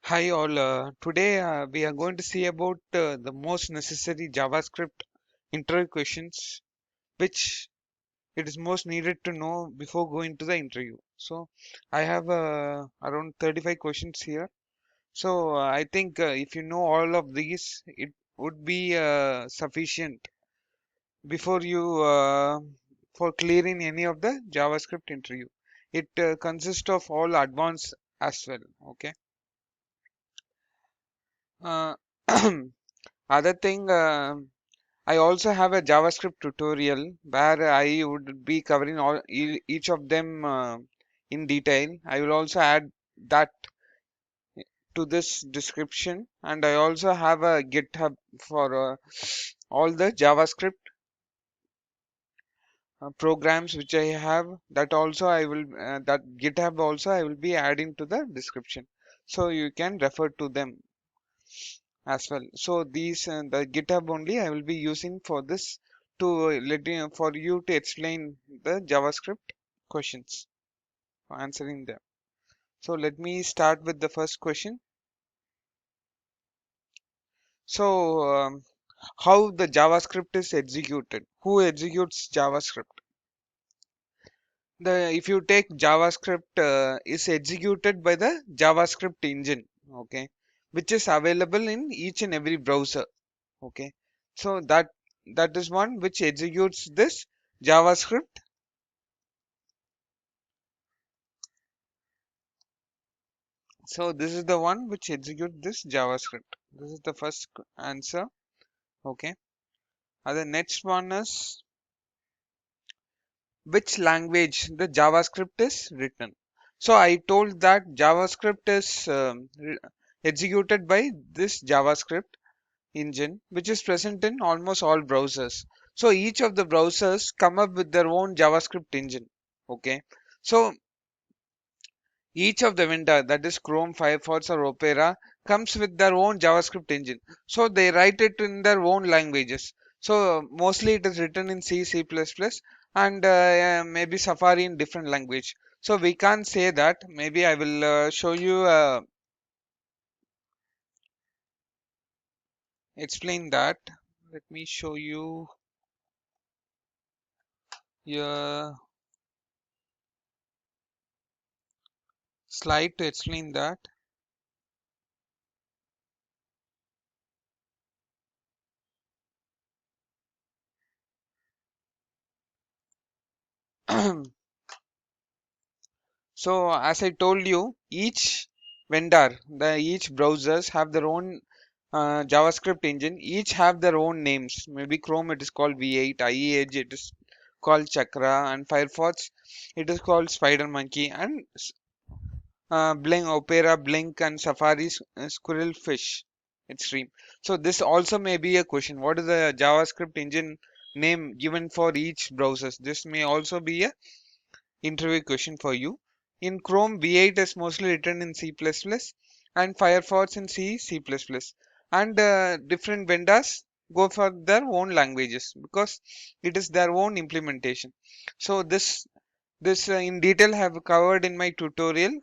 Hi all. Today we are going to see about the most necessary JavaScript interview questions, which it is most needed to know before going to the interview. So I have around 35 questions here. So I think if you know all of these, it would be sufficient before you for clearing any of the JavaScript interview. It consists of all advanced as well. Okay. Uh, Other thing, I also have a JavaScript tutorial where I would be covering each of them in detail. I will also add that to this description, and I also have a GitHub for all the JavaScript programs which I have. That GitHub also I will be adding to the description, so you can refer to them as well. So these the GitHub only I will be using for this to for you to explain the JavaScript questions, answering them. So let me start with the first question. So how the JavaScript is executed? Who executes JavaScript? The if you take JavaScript is executed by the JavaScript engine, okay, which is available in each and every browser. Okay, so that is one which executes this JavaScript. So this is the one which executes this JavaScript. This is the first answer. Okay, and the next one is which language the JavaScript is written. So I told that JavaScript is executed by this JavaScript engine, which is present in almost all browsers. So each of the browsers come up with their own JavaScript engine. Okay, so each of the vendor, that is Chrome, Firefox, or Opera, comes with their own JavaScript engine. So they write it in their own languages. So mostly it is written in C, C++, and maybe Safari in different language. So we can't say that. Maybe I will show you, explain that. Let me show you your slide to explain that. So as I told you, each vendor, each browsers have their own JavaScript engine. Each have their own names. Maybe Chrome it is called V8, IE Edge it is called Chakra, and Firefox it is called Spider Monkey, and Blink, Opera, Blink, and Safari's Squirrel Fish Extreme. So this also may be a question. What is the JavaScript engine name given for each browsers? This may also be a interview question for you. In Chrome, V8 is mostly written in C++ and Firefox in C, C++. And different vendors go for their own languages because it is their own implementation. So this in detail have covered in my tutorial,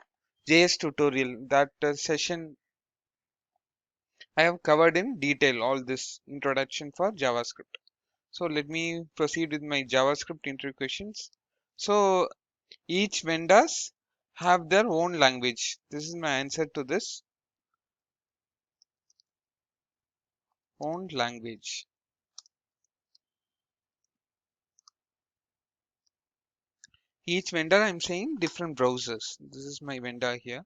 JS tutorial. That session I have covered in detail all this introduction for JavaScript. So let me proceed with my JavaScript interview questions. So each vendors have their own language. This is my answer to this. Own language. Each vendor I'm saying different browsers. This is my vendor here.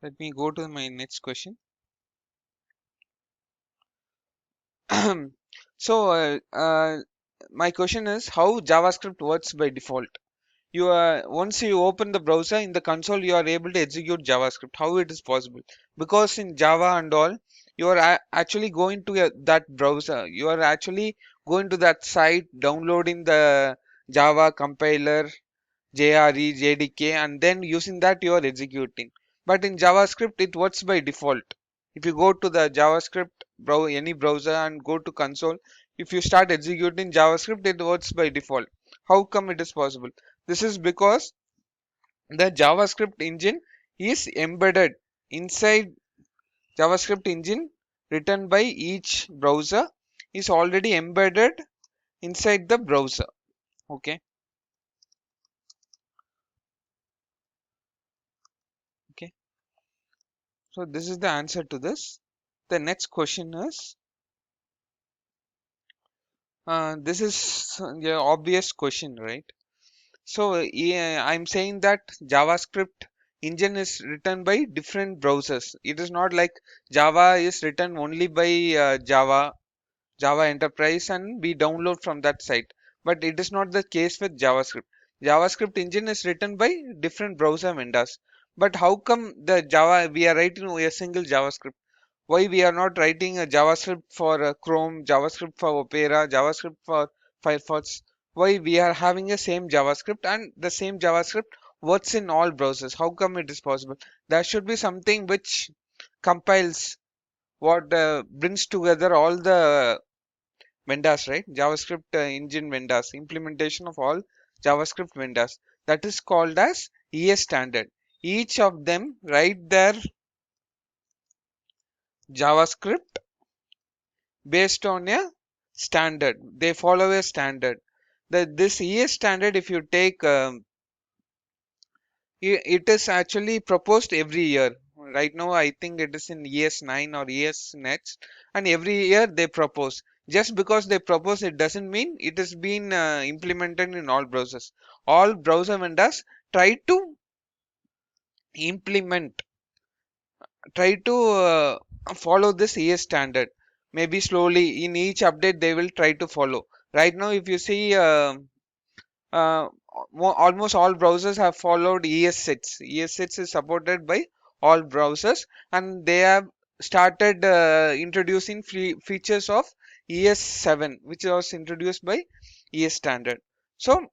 Let me go to my next question. So my question is how JavaScript works by default. You once you open the browser in the console you are able to execute JavaScript. How it is possible? Because in Java and all you are actually going to that browser, you are actually going to that site, downloading the Java compiler, JRE, JDK, and then using that you are executing. But in JavaScript it works by default. If you go to the JavaScript any browser and go to console, if you start executing JavaScript it works by default. How come it is possible? This is because the JavaScript engine is embedded inside JavaScript engine written by each browser is already embedded inside the browser. Okay. Okay. So this is the answer to this. The next question is, this is the obvious question, right? So yeah, I'm saying that JavaScript engine is written by different browsers. It is not like Java is written only by Java Enterprise and we download from that site. But it is not the case with JavaScript. JavaScript engine is written by different browser vendors. But how come the Java we are writing a single JavaScript? Why we are not writing a JavaScript for Chrome, JavaScript for Opera, JavaScript for Firefox? Why we are having a same JavaScript and the same JavaScript works in all browsers? How come it is possible? There should be something which compiles what brings together all the vendors, right? JavaScript engine vendors, implementation of all JavaScript vendors. That is called as ES standard. Each of them write their JavaScript based on a standard. They follow a standard. This ES standard, if you take, it is actually proposed every year. Right now, I think it is in ES 9 or ES next, and every year they propose. Just because they propose, it doesn't mean it has been implemented in all browsers. All browser vendors try to implement, try to follow this ES standard. Maybe slowly in each update they will try to follow. Right now, if you see, uh, almost all browsers have followed ES6. ES6 is supported by all browsers, and they have started introducing features of ES7, which was introduced by ES standard. So,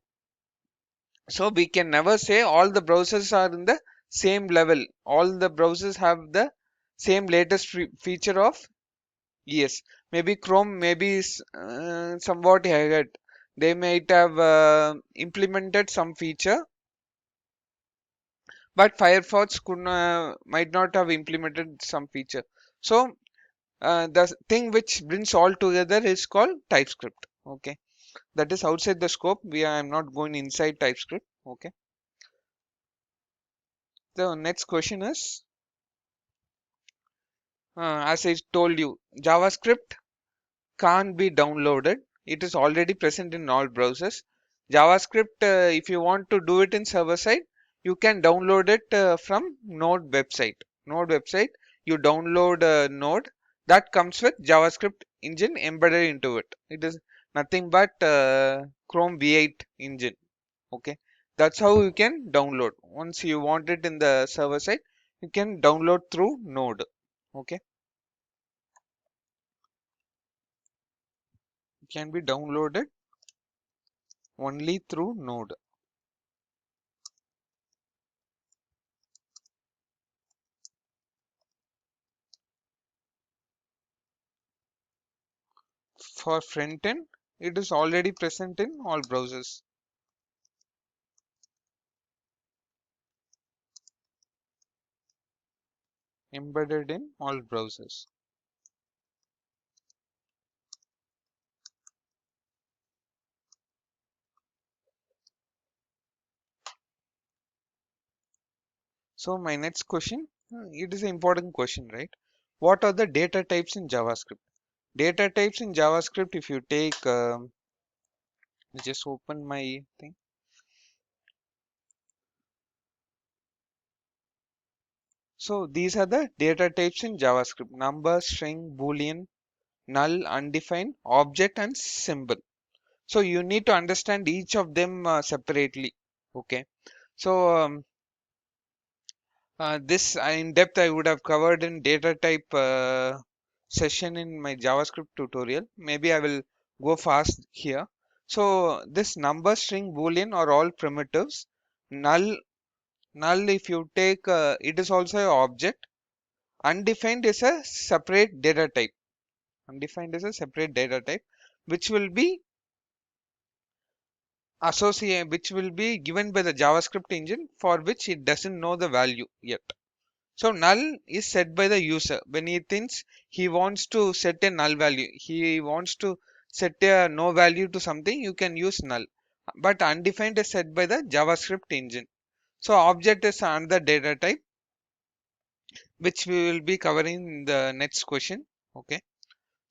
so we can never say all the browsers are in the same level. All the browsers have the same latest feature of ES. Maybe Chrome maybe is somewhat ahead. They might have implemented some feature, but Firefox might not have implemented some feature. So the thing which brings all together is called TypeScript. Okay, that is outside the scope. I'm not going inside TypeScript. Okay. The next question is, as I told you, JavaScript can't be downloaded. It is already present in all browsers. JavaScript, if you want to do it in server side, you can download it from Node website. Node website, you download Node that comes with JavaScript engine embedded into it. It is nothing but Chrome V8 engine. Okay, that's how you can download. Once you want it in the server side, you can download through Node. Okay, it can be downloaded only through Node. For front end, it is already present in all browsers, embedded in all browsers. So my next question, it is an important question, right? What are the data types in JavaScript? Data types in JavaScript, if you take, just open my thing. So these are the data types in JavaScript: number, string, boolean, null, undefined, object, and symbol. So you need to understand each of them separately. Okay. So this in depth I would have covered in data type session in my JavaScript tutorial. Maybe I will go fast here. So this number, string, boolean are all primitives. Null, null if you take, it is also an object. Undefined is a separate data type. Undefined is a separate data type which will be which will be given by the JavaScript engine, for which it doesn't know the value yet. So null is set by the user when he thinks he wants to set a null value. He wants to set a no value to something, you can use null. But undefined is set by the JavaScript engine. So object is another data type which we will be covering in the next question. Okay.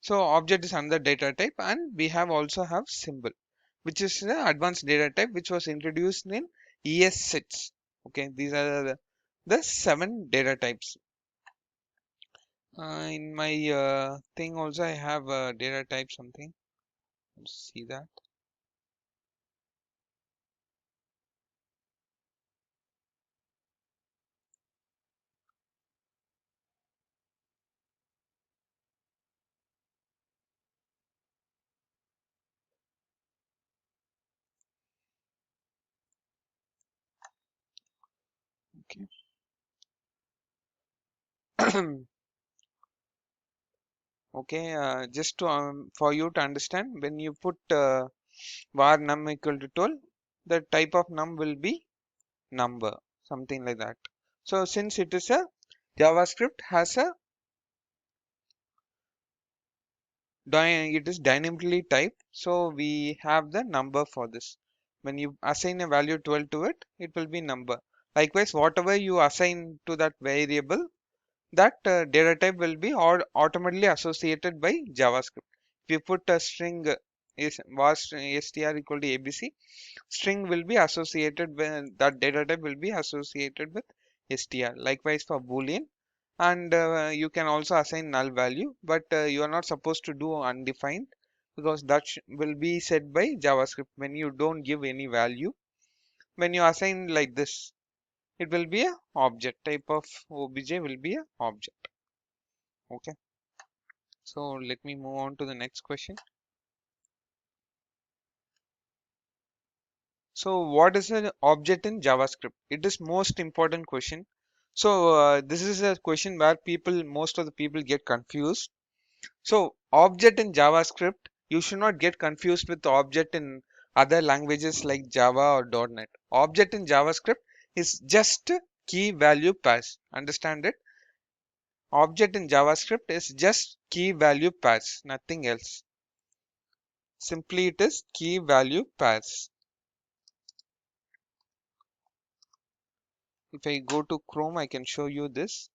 So object is another data type, and we have also have symbol, which is the advanced data type which was introduced in ES6. Okay, these are the 7 data types. In my thing also I have data type something. Let's see that. Okay. Okay, just to, for you to understand, when you put var num equal to 12, the type of num will be number, something like that. So since it is a JavaScript has a it is dynamically typed, so we have the number for this. When you assign a value 12 to it, it will be number. Likewise, whatever you assign to that variable, that data type will be automatically associated by JavaScript. If you put a string is var str equal to abc, string will be associated with that data type will be associated with str. Likewise for boolean, and you can also assign null value, but you are not supposed to do undefined because that will be set by JavaScript when you don't give any value. When you assign like this, it will be a object type of obj will be a object. Okay, so let me move on to the next question. So what is an object in JavaScript? It is most important question. So this is a question where most of the people get confused. So object in JavaScript, you should not get confused with object in other languages like Java or .NET. Object in JavaScript is just key value pass. Understand it? Object in JavaScript is just key value pass, nothing else. Simply it is key value pass. If I go to Chrome, I can show you this.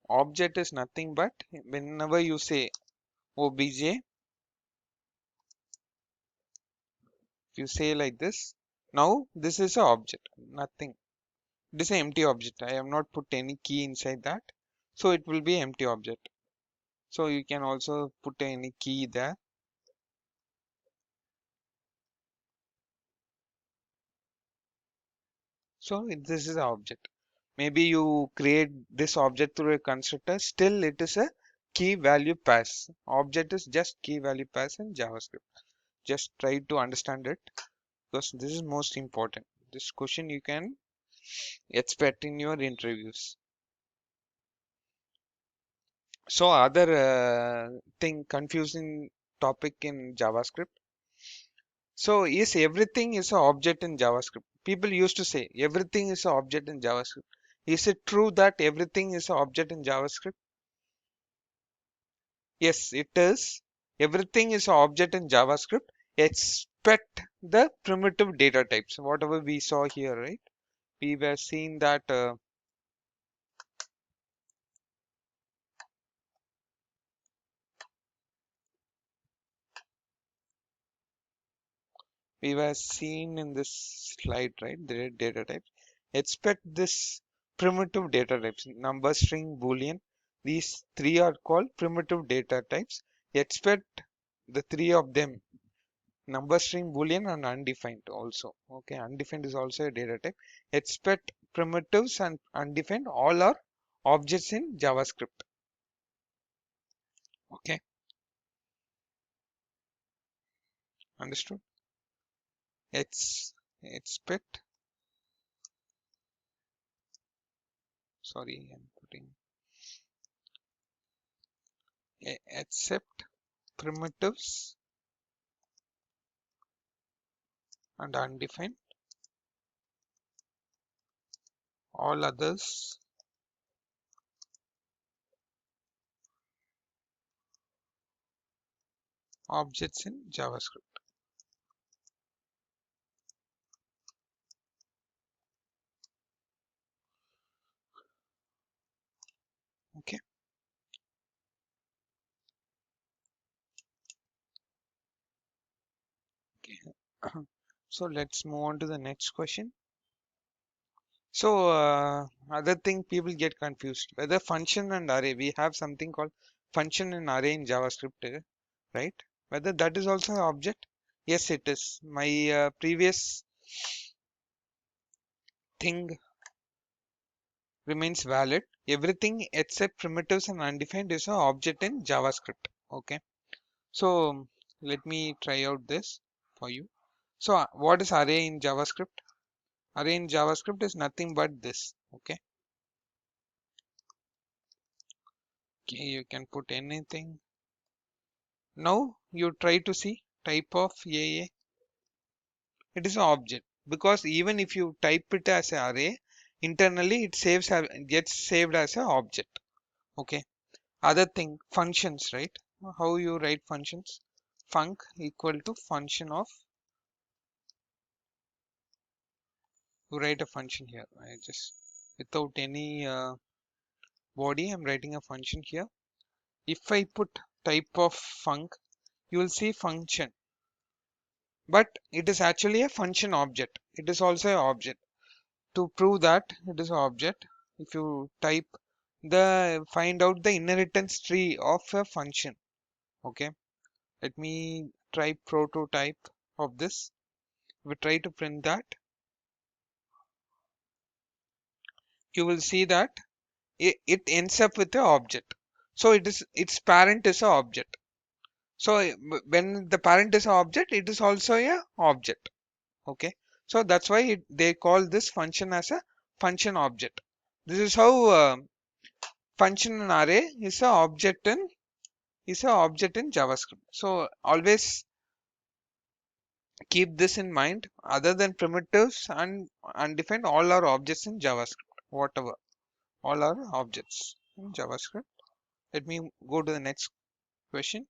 Object is nothing but whenever you say obj, if you say like this, now this is a object, nothing. It is an empty object. I have not put any key inside that, so it will be empty object. So you can also put any key there. So this is an object. Maybe you create this object through a constructor, still it is a key value pass. Object is just key value pass in JavaScript. Just try to understand it because this is most important. This question you can expect in your interviews. So other thing confusing topic in JavaScript. So is everything is an object in JavaScript? People used to say everything is an object in JavaScript. Is it true that everything is an object in JavaScript? Yes, it is. Everything is an object in JavaScript. Expect the primitive data types, whatever we saw here, right? We were seeing that we were seeing in this slide, right? The data types. Expect this primitive data types, number, string, boolean. These three are called primitive data types. Expect the three of them, number, string, boolean, and undefined also. Okay, undefined is also a data type. Expect primitives and undefined all are objects in JavaScript. Okay, understood? Expect, sorry, I'm putting accept primitives and undefined all others objects in JavaScript. Okay. So let's move on to the next question. So other thing people get confused whether function and array, we have something called function and array in JavaScript, right? Whether that is also an object. Yes, it is. My previous thing remains valid. Everything except primitives and undefined is an object in JavaScript. Okay. So let me try out this for you. So what is array in JavaScript? Array in JavaScript is nothing but this. Okay. Okay, you can put anything. Now you try to see type of AA. It is an object because even if you type it as an array, internally it gets saved as an object. Okay. Other thing, functions, right? How you write functions? Func equal to function of. You write a function here. I just without any body, I'm writing a function here. If I put type of func, you will see function, but it is actually a function object. It is also an object. To prove that it is an object, if you type find out the inheritance tree of a function. Okay, let me try prototype of this. We try to print that. You will see that it ends up with a object. So its parent is a object. So when the parent is a object, it is also a object. Okay, so that's why they call this function as a function object. This is how function and array is a object in JavaScript. So always keep this in mind. Other than primitives and undefined, all are objects in JavaScript. Whatever, all are objects in JavaScript. Let me go to the next question.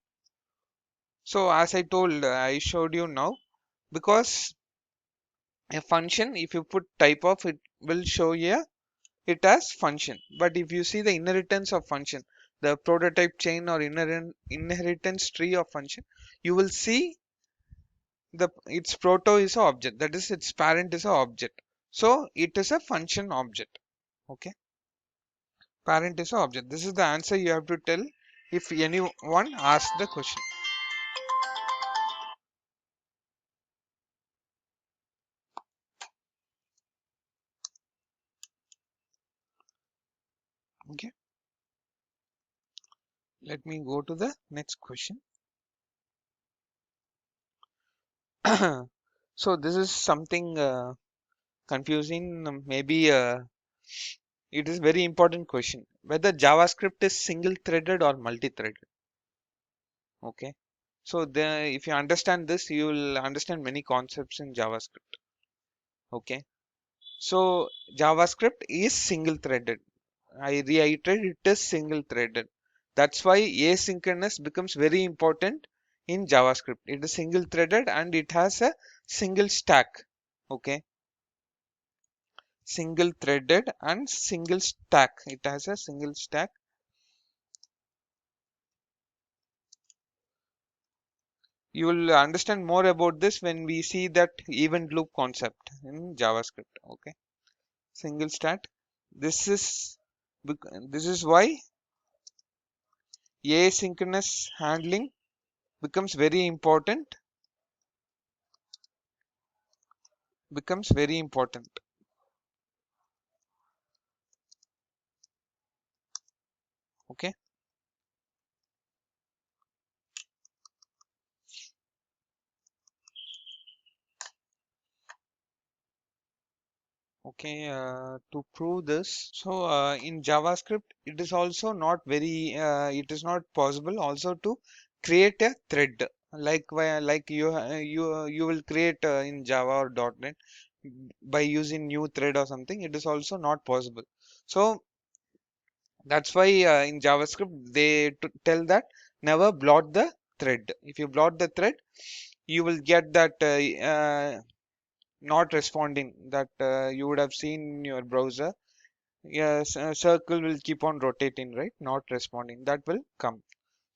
So as I told, I showed you now, because a function, if you put type of, it will show you it as function. But if you see the inheritance of function, the prototype chain or inheritance tree of function, you will see its proto is a object, that is its parent is a object. So it is a function object. Okay, parent is a object. This is the answer you have to tell if anyone asks the question. Okay, let me go to the next question. So this is something confusing. Maybe it is very important question whether JavaScript is single threaded or multi-threaded. Okay, so if you understand this, you will understand many concepts in JavaScript. Okay, so JavaScript is single threaded. I reiterate, it is single threaded. That's why asynchronous becomes very important in JavaScript. It is single threaded and it has a single stack. Okay, single threaded and single stack. It has a single stack. You will understand more about this when we see that event loop concept in JavaScript. Okay, single stack. This is this is why asynchronous handling becomes very important. Becomes very important. Okay. Okay, to prove this, so in JavaScript, it is also not very, it is not possible also to create a thread like you will create in Java or .NET. by using new thread or something, it is also not possible. So that's why in JavaScript they tell that never blot the thread. If you blot the thread, you will get that not responding that you would have seen in your browser. Yes, circle will keep on rotating, right? Not responding. That will come.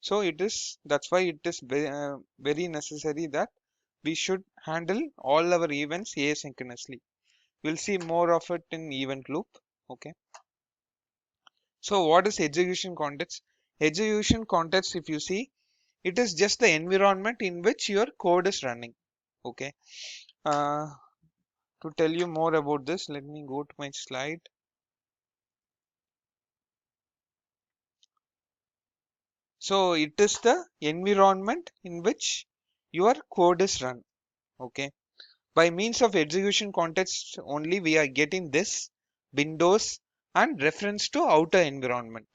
So it is, that's why it is very necessary that we should handle all our events asynchronously. We'll see more of it in event loop. Okay. So what is execution context? Execution context, if you see, it is just the environment in which your code is running. Okay. Uh, to tell you more about this, let me go to my slide. So it is the environment in which your code is run. Okay. By means of execution context only we are getting this windows and reference to outer environment.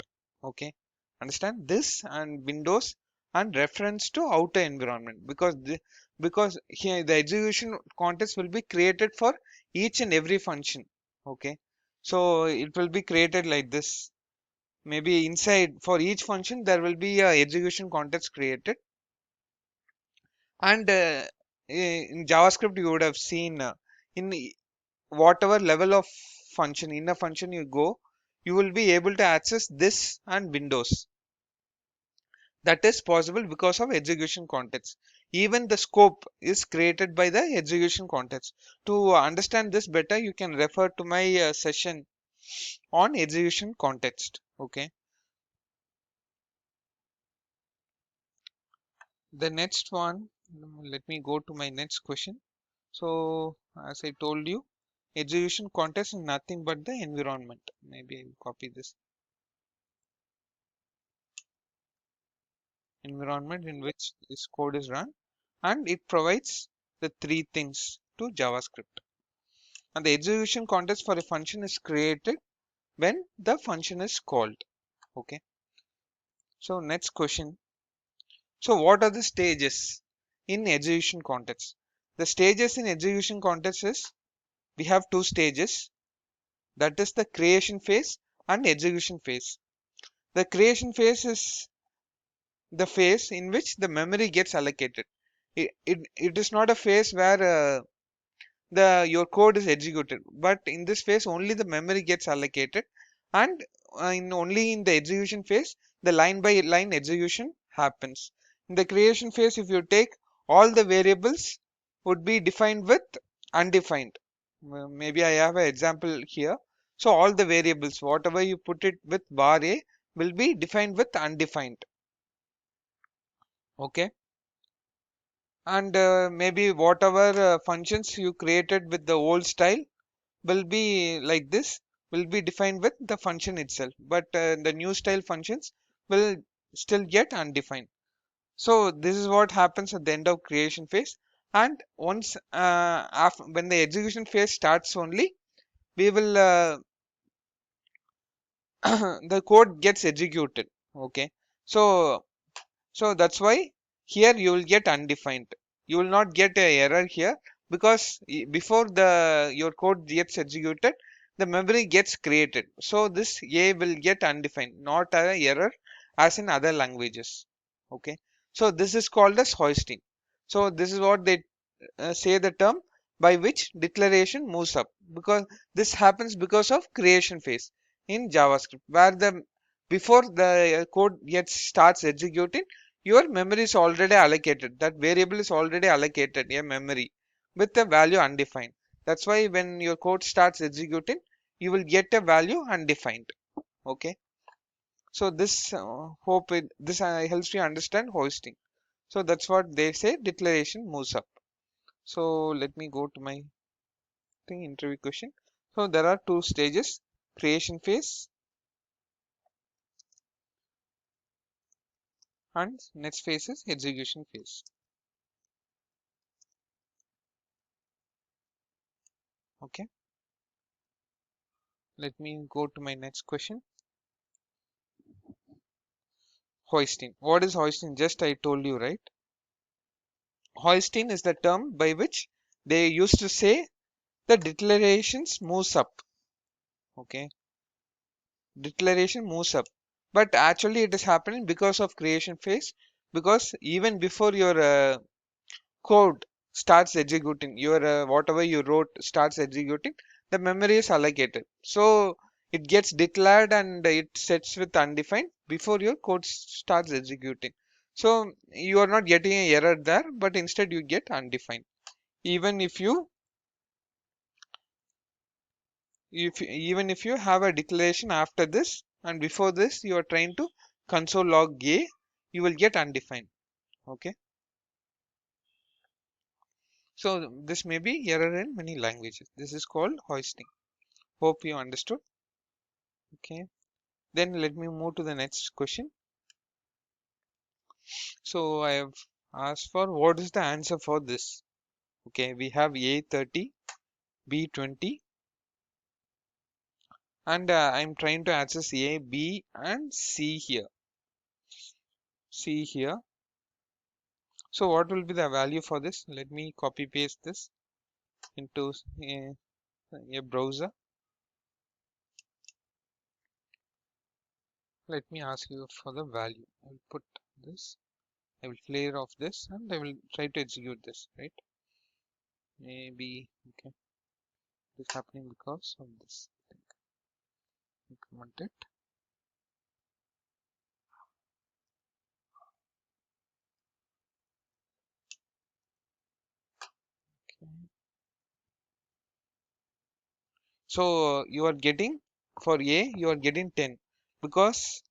Okay. Understand this and windows and reference to outer environment because here the execution context will be created for each and every function. Okay. So it will be created like this. Maybe inside for each function there will be a execution context created, and in JavaScript you would have seen in whatever level of function in a function you go, you will be able to access this and windows. That is possible because of execution context. Even the scope is created by the execution context. To understand this better, you can refer to my session on execution context. Okay. The next one, let me go to my next question. So, as I told you, execution context is nothing but the environment. Maybe I will copy this environment in which this code is run, and it provides the three things to JavaScript. And the execution context for a function is created when the function is called. Okay. So next question. So what are the stages in execution context? The stages in execution context is we have two stages, that is the creation phase and execution phase. The creation phase is the phase in which the memory gets allocated. It is not a phase where the your code is executed, but in this phase only the memory gets allocated, and only in the execution phase the line by line execution happens. In the creation phase, if you take, all the variables would be defined with undefined. Maybe I have an example here. So all the variables whatever you put it with bar a will be defined with undefined. Okay. And maybe whatever functions you created with the old style will be like this, will be defined with the function itself, but the new style functions will still get undefined. So this is what happens at the end of creation phase, and once when the execution phase starts only, we will the code gets executed. Okay. So so that's why here you will get undefined. You will not get a error here because before the your code gets executed, the memory gets created. So this A will get undefined, not a error as in other languages. Okay. So this is called as hoisting. So this is what they say the term by which declaration moves up, because this happens because of creation phase in JavaScript, where the before the code gets starts executing, your memory is already allocated, that variable is already allocated a memory with a value undefined. That's why when your code starts executing, you will get a value undefined. Okay. So this this helps you understand hoisting. So that's what they say, declaration moves up. So let me go to my thing, interview question. So there are two stages, creation phase and next phase is execution phase. Okay. Let me go to my next question. Hoisting. What is hoisting? Just I told you, right? Hoisting is the term by which they used to say the declarations moves up. Okay, declaration moves up, but actually it is happening because of creation phase, because even before your code starts executing, your whatever you wrote starts executing, the memory is allocated, so it gets declared and it sets with undefined before your code starts executing. So you are not getting a error there, but instead you get undefined. Even if you even if you have a declaration after this and before this you are trying to console log a, you will get undefined. Okay, so this may be error in many languages. This is called hoisting. Hope you understood. Okay, then let me move to the next question. So I have asked for what is the answer for this. Okay, we have A30, B20, and I'm trying to access A, B, and C here. C here. So what will be the value for this? Let me copy paste this into a browser. Let me ask you for the value. I will put this. I will clear off this and I will try to execute this, right? Maybe, okay, this is happening because of this. Increment it. Okay. So you are getting, for A, you are getting 10, because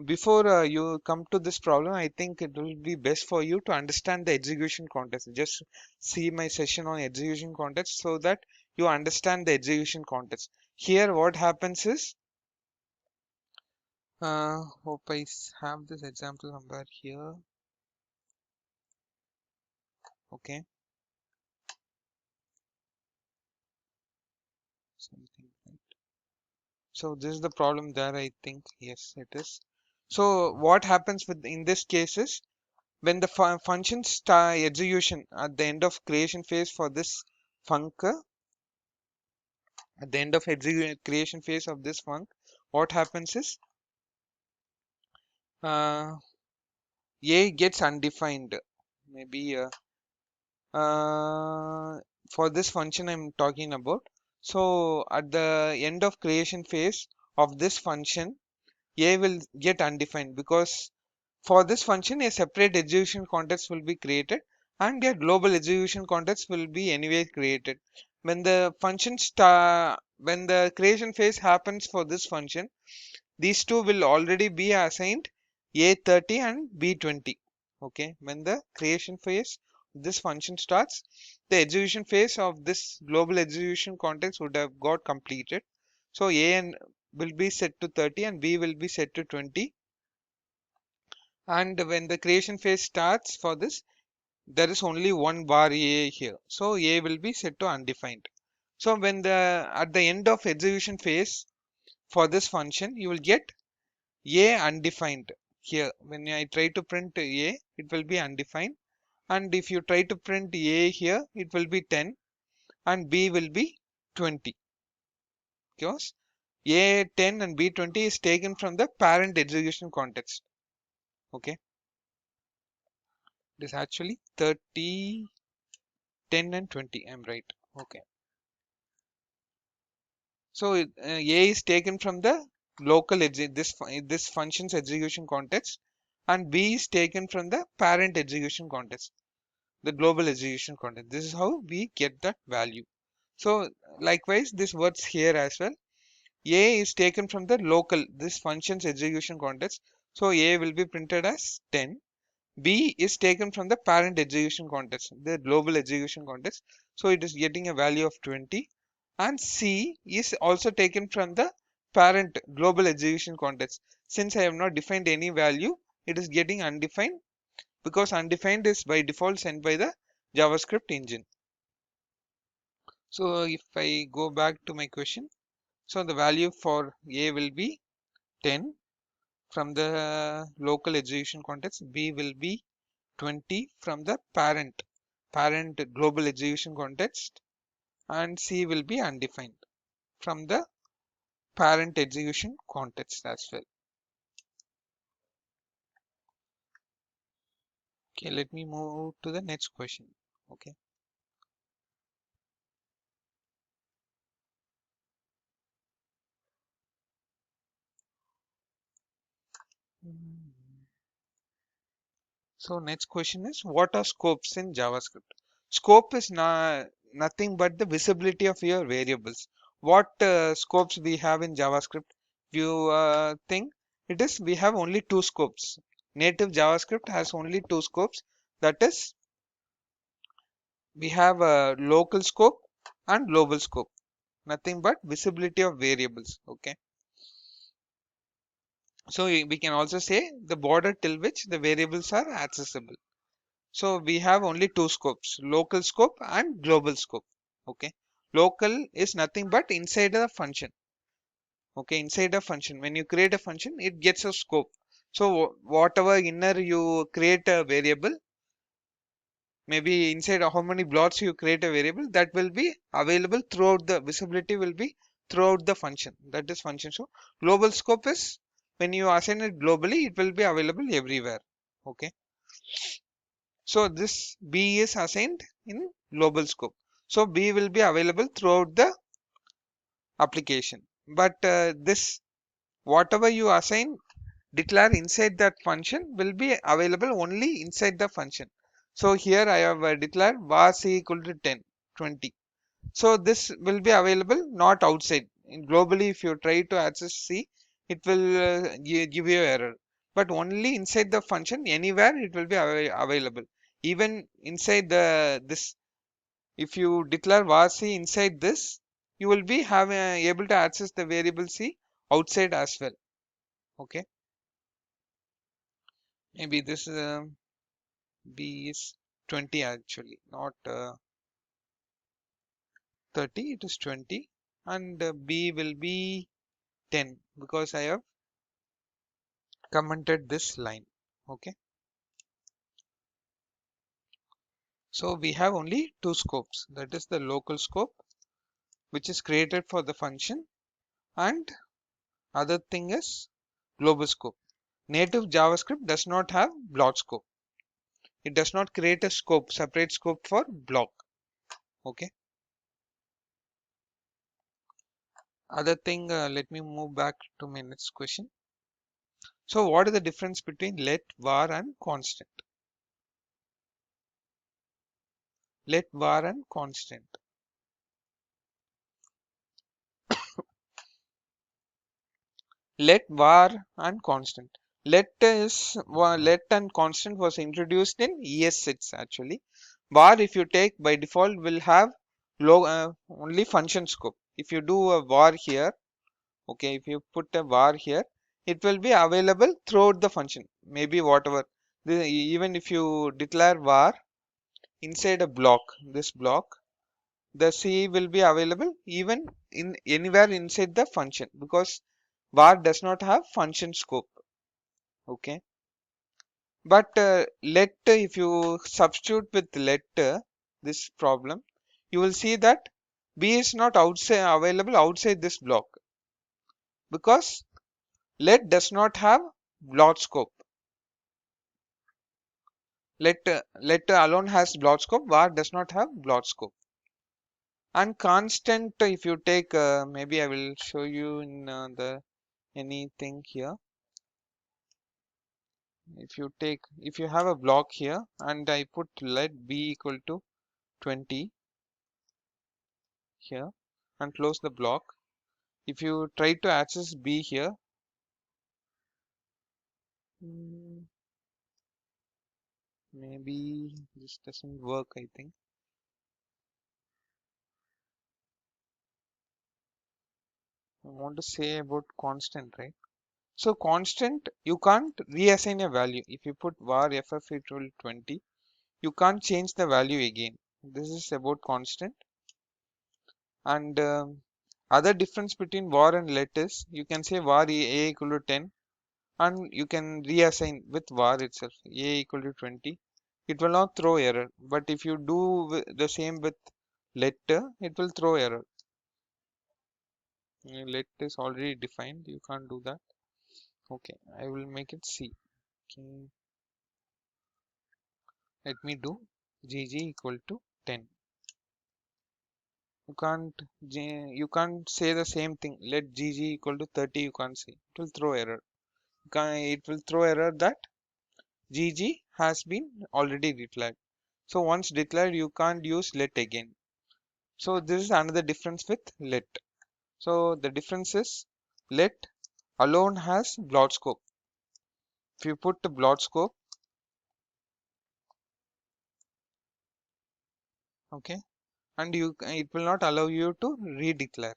before you come to this problem, I think it will be best for you to understand the execution context. Just see my session on execution context so that you understand the execution context. Here, what happens is, hope have this example somewhere here. Okay, something. So this is the problem there, I think. Yes, it is. So what happens with in this case is, when the function start execution at the end of creation phase for this func, at the end of creation phase of this func, what happens is, uh, a gets undefined. Maybe for this function I'm talking about. So at the end of creation phase of this function, a will get undefined, because for this function a separate execution context will be created and a global execution context will be anyway created. When the when the creation phase happens for this function, these two will already be assigned A30 and B20. Okay, when the creation phase this function starts, the execution phase of this global execution context would have got completed. So A and will be set to 30 and B will be set to 20. And when the creation phase starts for this, there is only one bar A here. So A will be set to undefined. So when the at the end of execution phase for this function, you will get A undefined here. When I try to print A, it will be undefined. And if you try to print A here, it will be 10 and B will be 20. Because A10 and B20 is taken from the parent execution context. Okay. It is actually 30, 10 and 20. I'm right. Okay. So A is taken from the local this function's execution context, and B is taken from the parent execution context, the global execution context. This is how we get that value. So likewise, this works here as well. A is taken from the local this function's execution context, so A will be printed as 10. B is taken from the parent execution context, the global execution context, so it is getting a value of 20. And C is also taken from the parent global execution context. Since I have not defined any value, it is getting undefined, because undefined is by default sent by the JavaScript engine. So if I go back to my question, so the value for A will be 10 from the local execution context, B will be 20 from the parent global execution context, and C will be undefined from the parent execution context as well. Okay, let me move to the next question. Okay. So next question is, what are scopes in JavaScript? Scope is nothing but the visibility of your variables. What scopes we have in JavaScript? You think it is we have only two scopes. Native JavaScript has only two scopes. That is, we have a local scope and global scope. Nothing but visibility of variables. Okay. So we can also say the border till which the variables are accessible. So we have only two scopes, local scope and global scope. Okay. Local is nothing but inside a function. Okay. Inside a function. When you create a function, it gets a scope. So whatever inner you create a variable, maybe inside how many blocks you create a variable, that will be available throughout the visibility will be throughout the function. That is function. So global scope is when you assign it globally, it will be available everywhere. Okay. So this B is assigned in global scope. So B will be available throughout the application. But this whatever you assign declare inside that function will be available only inside the function. So here I have declared var c equal to 10, 20. So this will be available not outside. Globally, if you try to access C, it will give you error. But only inside the function, anywhere it will be available. Even inside the this, if you declare var C inside this, you will be able to access the variable C outside as well. Okay, maybe this B is 20 actually, not 30. It is 20, and B will be 10 because I have commented this line. Okay, so we have only two scopes, that is the local scope which is created for the function, and other thing is global scope. Native JavaScript does not have block scope. It does not create a scope, separate scope for block. Okay, other thing, let me move back to my next question. So what is the difference between let, var and constant? Let, var and constant. Let, var and constant. Let and constant was introduced in ES6 actually. Var, if you take by default, will have only function scope. If you do a var here, okay, if you put a var here, it will be available throughout the function. Maybe whatever. Even if you declare var inside a block, this block, the C will be available even in anywhere inside the function because var does not have function scope. Okay, but let, if you substitute with let this problem, you will see that B is not outside available outside this block because let does not have block scope. Let alone has block scope. Var does not have block scope. And constant, if you take, maybe I will show you in the anything here. If you have a block here and I put let B equal to 20 here and close the block. If you try to access B here, mm, maybe this doesn't work, I think. I want to say about constant, right? So constant, you can't reassign a value. If you put var ff equal to 20, you can't change the value again. This is about constant. And other difference between var and let is you can say var a equal to 10 and you can reassign with var itself a equal to 20 it will not throw error. But if you do the same with let, it will throw error. Let is already defined, you can't do that. Okay, I will make it C. Okay, let me do gg equal to 10. You can't say the same thing. Let gg equal to 30. You can't say. It will throw error. It will throw error that gg has been already declared. So once declared, you can't use let again. So this is another difference with let. So the difference is let alone has blot scope. If you put the blot scope, okay, and it will not allow you to redeclare.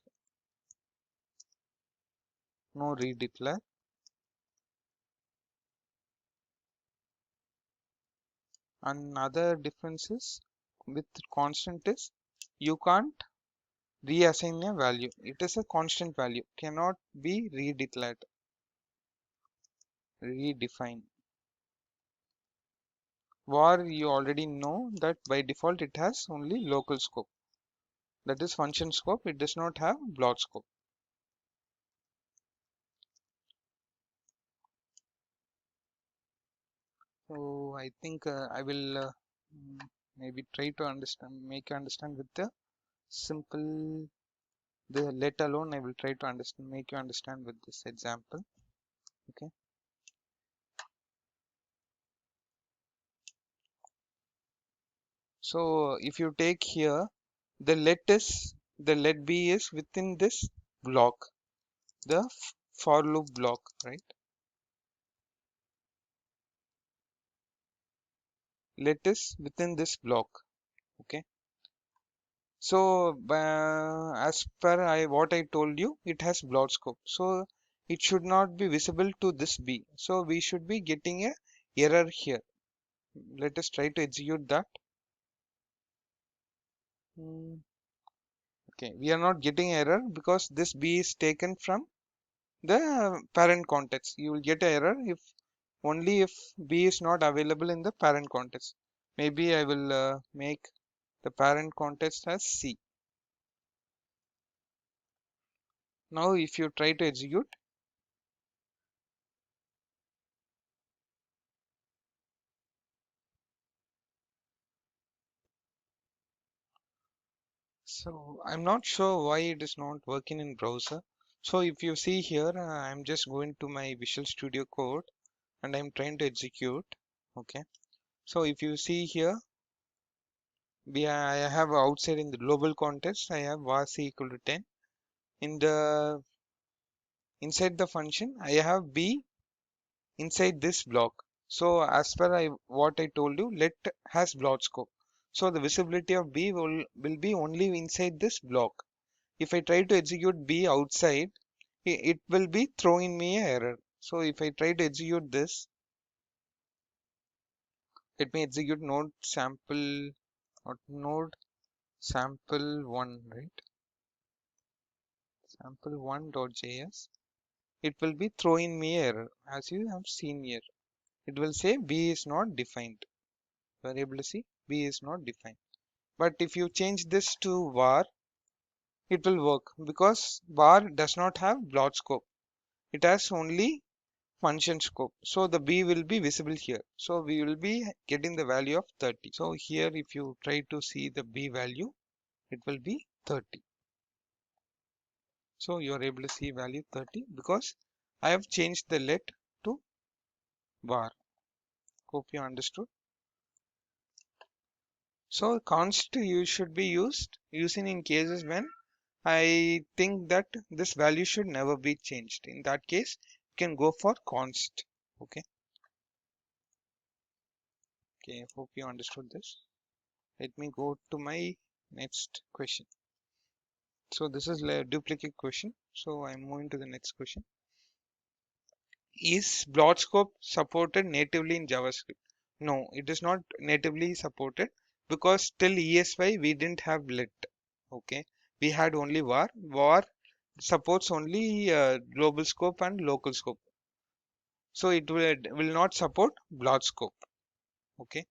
No redeclare. Another difference is with constant is you can't reassign a value. It is a constant value, cannot be redeclared, redefined. Var, you already know that by default it has only local scope. That is function scope. It does not have blot scope. So I think I will maybe try to understand, make you understand with the simple, the let alone. I will try to understand, make you understand with this example. Okay. So if you take here, the let b is within this block, the for loop block, right? Let is within this block. Okay. So as per what I told you, it has blot scope. So it should not be visible to this B. So we should be getting a error here. Let us try to execute that. Okay, we are not getting error because this B is taken from the parent context. You will get error if only if B is not available in the parent context. Maybe I will make the parent context as C. Now if you try to execute, so I'm not sure why it is not working in browser. So if you see here, I'm just going to my Visual Studio Code and I'm trying to execute. Okay. So if you see here, I have outside in the global context, I have var c equal to 10. In the inside the function, I have b inside this block. So as per what I told you, let has block scope. So the visibility of b will be only inside this block. If I try to execute b outside, it will be throwing me an error. So if I try to execute this, let me execute node sample or node sample one, right? Sample1.js. It will be throwing me error as you have seen here. It will say b is not defined. You are able to see b is not defined. But if you change this to var, it will work because var does not have blot scope. It has only function scope. So the b will be visible here. So we will be getting the value of 30. So here if you try to see the b value, it will be 30. So you are able to see value 30 because I have changed the let to var. Hope you understood. So const you should be using in cases when I think that this value should never be changed. In that case, you can go for const. Okay. Okay. Hope you understood this. Let me go to my next question. So this is a duplicate question. So I'm moving to the next question. Is blot scope supported natively in JavaScript? No, it is not natively supported because till ESY we didn't have let. Okay, we had only var. Var supports only global scope and local scope. So it will not support blot scope. Okay.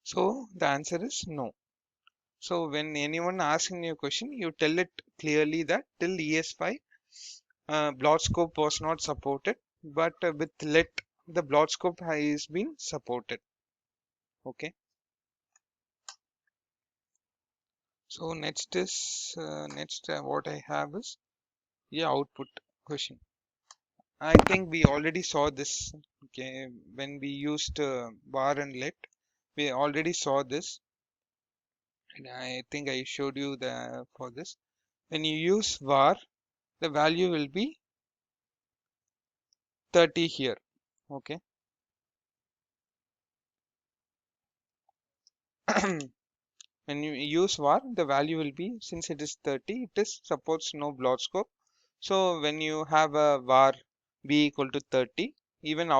So the answer is no. So when anyone asking you a question, you tell it clearly that till ES5, blot scope was not supported, but with let the blot scope has been supported. Okay. So next what I have is output question. I think we already saw this. Okay, when we used var and let, we already saw this, and I think I showed you the for this. When you use var, the value will be 30 here. Okay. When you use var, the value will be, since it is 30, it is supports no blot scope. So when you have a var b equal to 30, even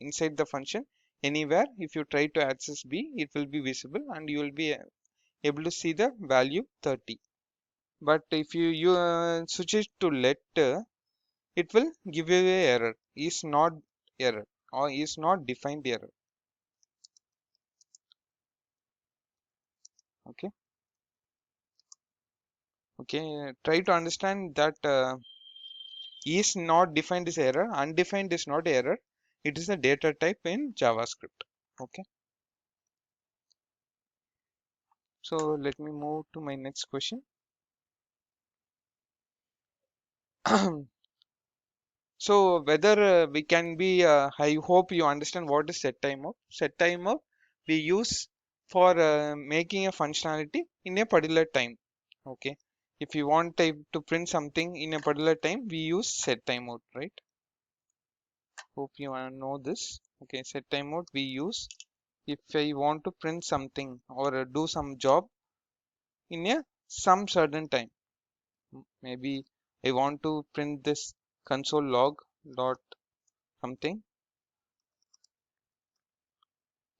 inside the function, anywhere, if you try to access b, it will be visible and you will be able to see the value 30. But if you switch it to let, it will give you a error, is not error or is not defined error. Okay. Okay, try to understand that is not defined is error, undefined is not error. It is a data type in JavaScript. Okay. So let me move to my next question. So whether we can be, I hope you understand what is set timeout. Set timeout we use for making a functionality in a particular time. Okay. If you want to print something in a particular time, we use set timeout, right? Hope you know this. Okay, set timeout we use if I want to print something or do some job in a some certain time. Maybe I want to print this console log dot something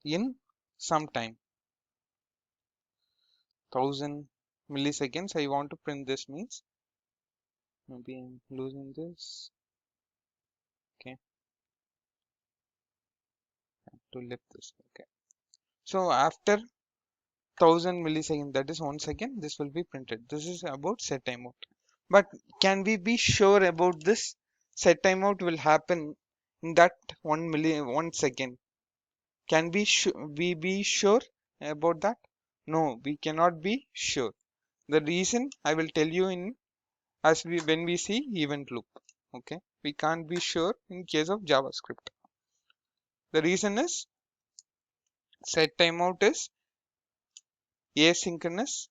in some time, 1000 milliseconds. I want to print this means maybe I'm losing this. Okay, to lift this. Okay, so after 1000 milliseconds, that is 1 second, this will be printed. This is about set timeout. But can we be sure about this set timeout will happen in that 1 second? Can we be sure about that? No, we cannot be sure. The reason I will tell you in as we when we see event loop. Okay, we can't be sure in case of JavaScript. The reason is set timeout is asynchronous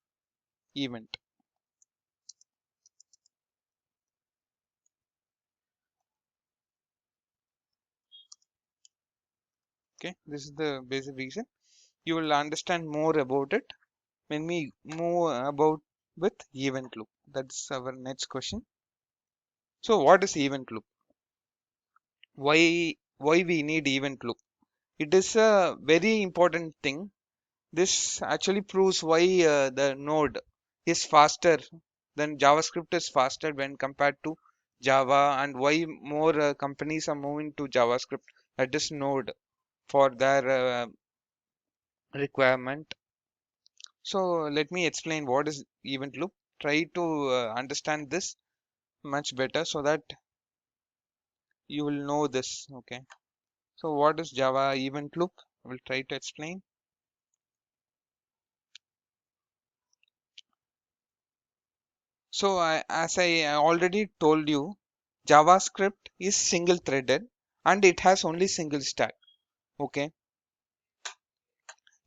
event. Okay, this is the basic reason. You will understand more about it when we move about with event loop. That's our next question. So what is event loop? Why we need event loop? It is a very important thing. This actually proves why the node is faster than JavaScript is faster when compared to Java, and why more companies are moving to JavaScript, that is node, for their requirement. So let me explain what is event loop. Try to understand this much better so that you will know this. Okay. So what is Java event loop? I will try to explain. So as I already told you, JavaScript is single threaded and it has only single stack. Okay.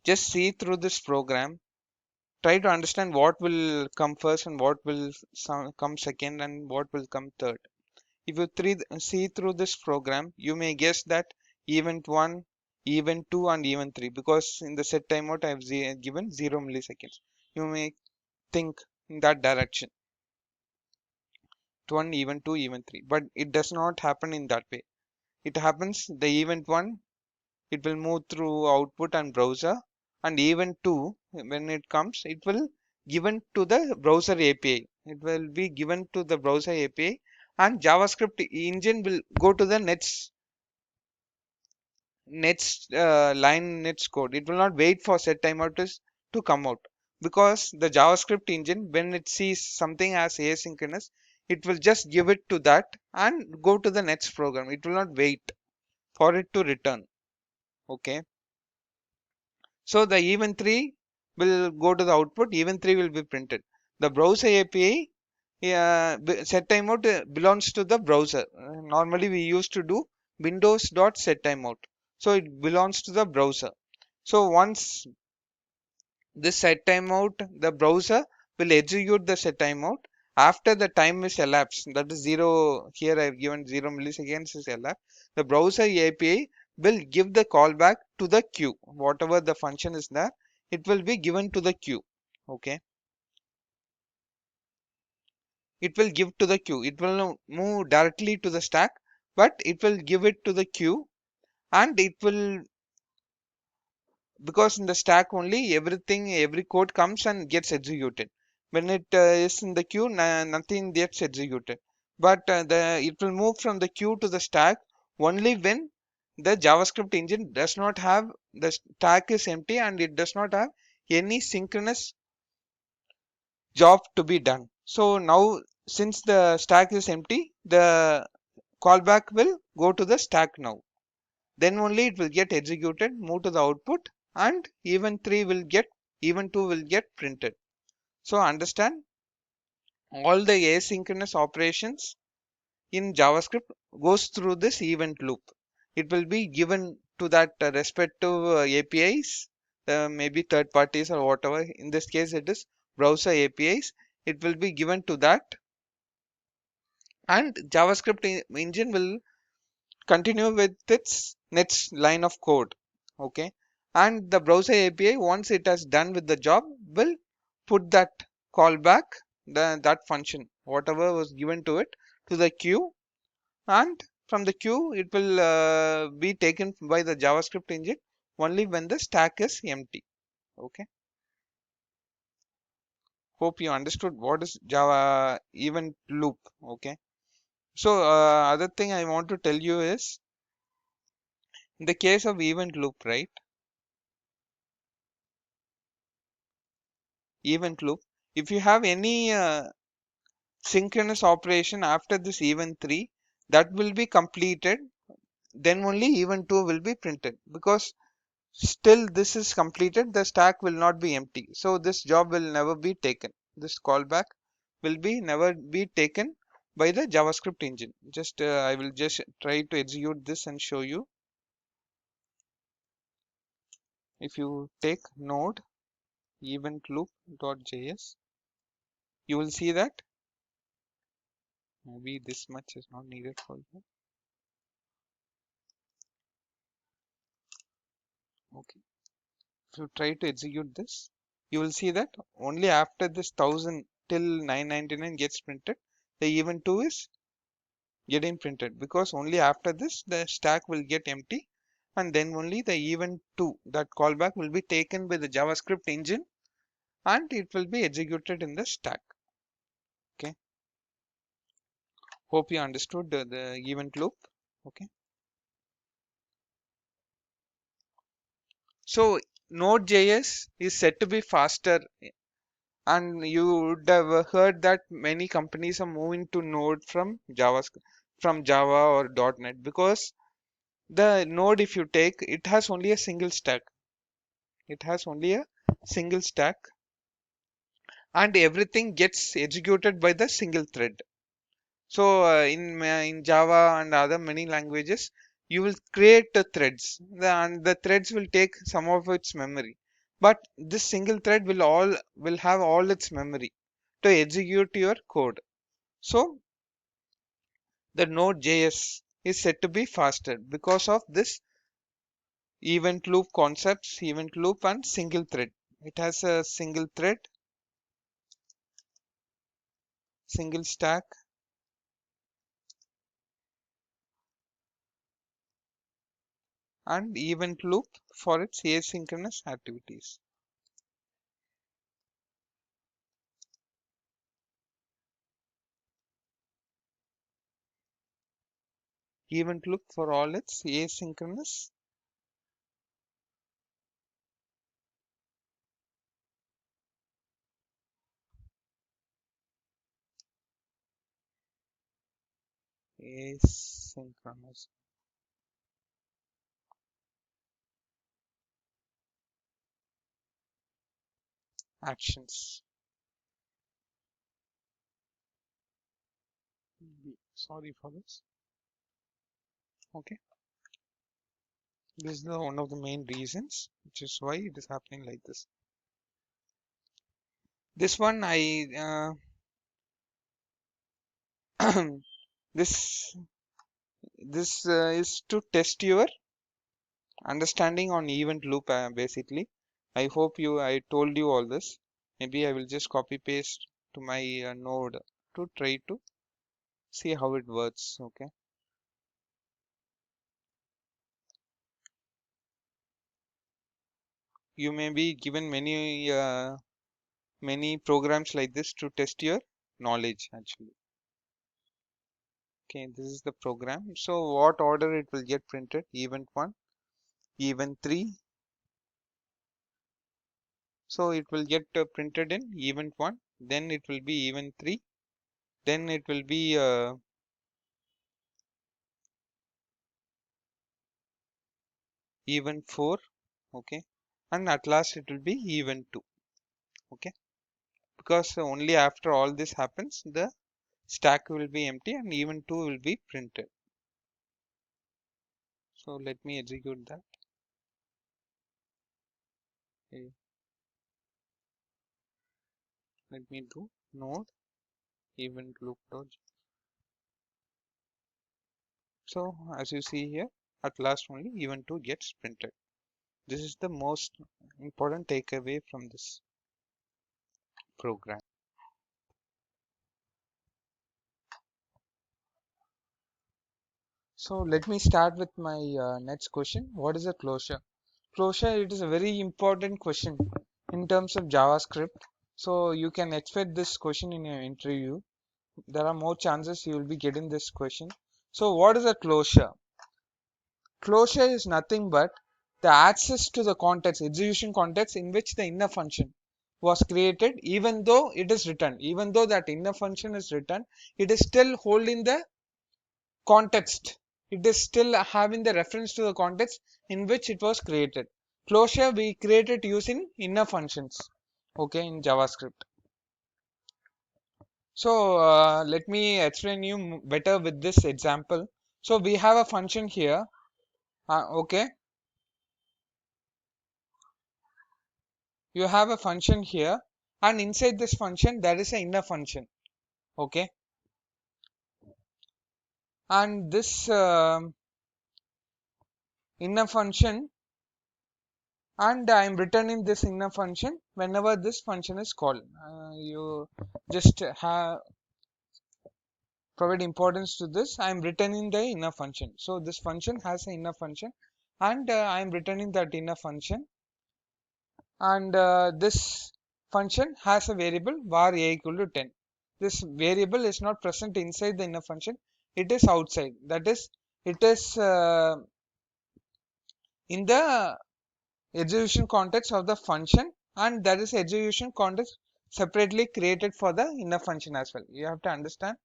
Just see through this program. Try to understand what will come first and what will come second and what will come third. If you see through this program, you may guess that event 1, event 2 and event 3, because in the set timeout I have given 0 milliseconds. You may think in that direction, 1, event 2, event 3, but it does not happen in that way. It happens the event 1, it will move through output and browser, and event 2, when it comes, it will given to the browser API. It will be given to the browser API, and JavaScript engine will go to the next next line next code. It will not wait for set timeout to come out, because the JavaScript engine, when it sees something as asynchronous, it will just give it to that and go to the next program. It will not wait for it to return. Okay. So the even 3 will go to the output, even 3 will be printed. The browser API, set timeout belongs to the browser. Normally we used to do windows dot set timeout. So it belongs to the browser. So once this set timeout, the browser will execute the set timeout after the time is elapsed. That is zero. Here I have given 0 milliseconds is elapsed. The browser API will give the callback to the queue. Whatever the function is there, it will be given to the queue. Okay. It will give to the queue. It will not move directly to the stack, but it will give it to the queue, and it will, because in the stack only everything, every code comes and gets executed. When it is in the queue, nothing gets executed. But it will move from the queue to the stack only when the JavaScript engine does not have, the stack is empty and it does not have any synchronous job to be done. So now, since the stack is empty, the callback will go to the stack now. Then only it will get executed, move to the output, and even 2 will get printed. So understand, all the asynchronous operations in JavaScript goes through this event loop. It will be given to that respective APIs, maybe third parties or whatever. In this case, it is browser APIs. It will be given to that, and JavaScript engine will continue with its next line of code. Okay. And the browser API, once it has done with the job, will put that callback, that function, whatever was given to it, to the queue, and from the queue it will be taken by the JavaScript engine only when the stack is empty. Okay. Hope you understood what is Java event loop. Okay. So other thing I want to tell you is, in the case of event loop, right? Event loop, if you have any synchronous operation after this event 3 that will be completed, then only event 2 will be printed, because still this is completed, the stack will not be empty, so this job will never be taken, this callback will be never be taken by the JavaScript engine. Just I will just try to execute this and show you. If you take node event loop.js, you will see that maybe this much is not needed for you. Okay. If you try to execute this, you will see that only after this 1000 till 999 gets printed, the event 2 is getting printed, because only after this the stack will get empty, and then only the event 2, that callback, will be taken by the JavaScript engine and it will be executed in the stack. Okay. Hope you understood the event loop. Okay. So Node.js is said to be faster, and you would have heard that many companies are moving to Node from JavaScript, from Java or .NET, because the Node, if you take, it has only a single stack. It has only a single stack, and everything gets executed by the single thread. So in Java and other many languages, you will create the threads, and the threads will take some of its memory. But this single thread will have all its memory to execute your code. So the Node.js is said to be faster because of this event loop concepts, event loop and single thread. It has a single thread, single stack, and event loop for its asynchronous activities. Event loop for all its asynchronous Asynchronous actions. Sorry for this. Okay, this is the one of the main reasons, which is why it is happening like this. This one this is to test your understanding on event loop, basically. I hope I told you all this. Maybe I will just copy paste to my node to try to see how it works. Okay, you may be given many programs like this to test your knowledge actually. Okay, this is the program. So what order it will get printed? Event 1, event 3. So it will get printed in event 1, then it will be event 3, then it will be event 4. Okay, and at last it will be event 2. Okay, because only after all this happens the stack will be empty and event 2 will be printed. So let me execute that. Okay, let me do node event loop dot. So as you see here, at last only event 2 gets printed. This is the most important takeaway from this program. So let me start with my next question. What is a closure? Closure, it is a very important question in terms of JavaScript. So you can expect this question in your interview. There are more chances you will be getting this question. So what is a closure? Closure is nothing but the access to the context, execution context in which the inner function was created, even though it is written, even though that inner function is written, it is still holding the context. It is still having the reference to the context in which it was created. Closure we created using inner functions, okay, in JavaScript. So let me explain you better with this example. So we have a function here, okay. You have a function here, and inside this function there is an inner function, okay. And this inner function, and I am returning this inner function whenever this function is called. You just have provide importance to this. I am returning the inner function. So this function has an inner function, and I am returning that inner function. And this function has a variable var a equal to 10. This variable is not present inside the inner function. It is outside. That is, it is in the execution context of the function, and that is execution context separately created for the inner function as well. You have to understand,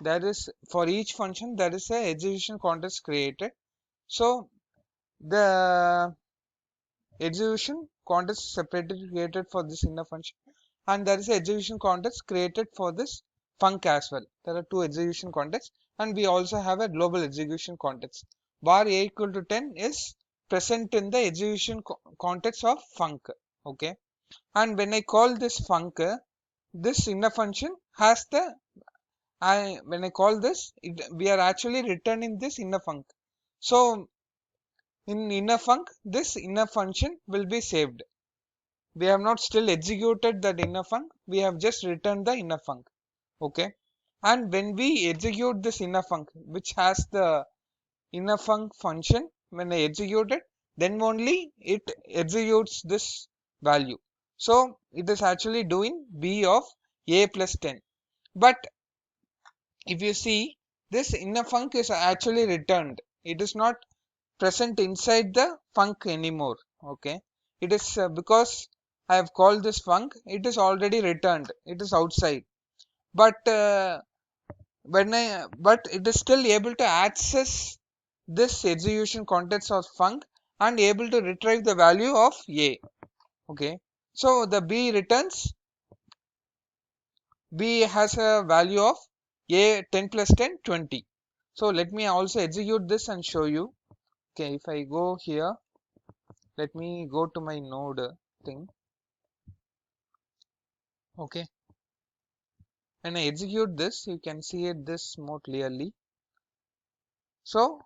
that is for each function there is a execution context created. So the execution context separately created for this inner function, and there is a execution context created for this func as well. There are two execution contexts, and we also have a global execution context. Var a equal to 10 is present in the execution context of func, okay. And when I call this func, this inner function has the when I call this, we are actually returning this inner func. So in inner func, this inner function will be saved. We have not still executed that inner func. We have just returned the inner func. Okay. And when we execute this inner func, which has the inner func function, when I execute it, then only it executes this value. So it is actually doing b of a plus 10. But if you see, this inner func is actually returned. It is not present inside the func anymore, okay. It is because I have called this func, it is already returned, it is outside. But but it is still able to access this execution context of func and able to retrieve the value of a. Okay, so the b has a value of a 10 plus 10 20. So let me also execute this and show you. Okay, if I go here, let me go to my node thing. Okay, when I execute this, you can see it this more clearly. So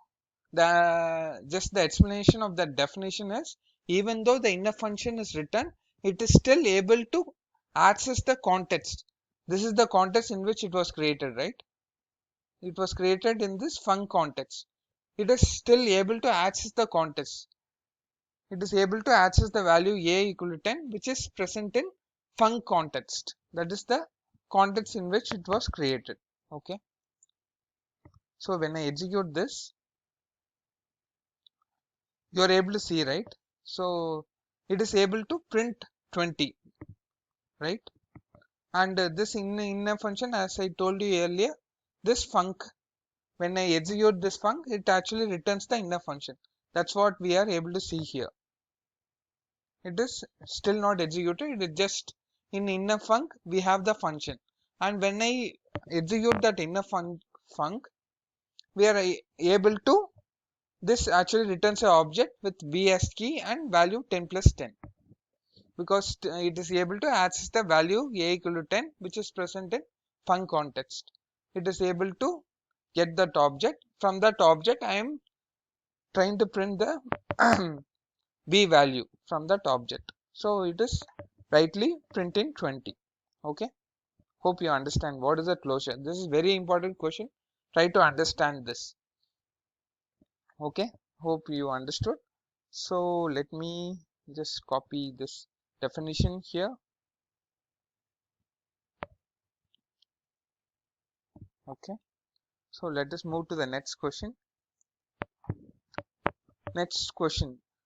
just the explanation of that definition is, even though the inner function is written, it is still able to access the context. This is the context in which it was created, right? It was created in this func context. It is still able to access the context. It is able to access the value a equal to 10, which is present in func context. That is the context in which it was created. Okay, so when I execute this, you are able to see, right? So it is able to print 20, right? And this inner function, as I told you earlier, this func, when I execute this func, it actually returns the inner function. That's what we are able to see here. It is still not executed, it is just in inner func we have the function, and when I execute that inner func, we are able to, this actually returns an object with bs key and value 10 plus 10, because it is able to access the value a equal to 10, which is present in func context. It is able to get that object. From that object I am trying to print the b value from that object. So it is rightly printing 20. Okay, hope you understand what is a closure. This is very important question. Try to understand this. Okay, hope you understood. So let me just copy this definition here. Okay, so let us move to the next question.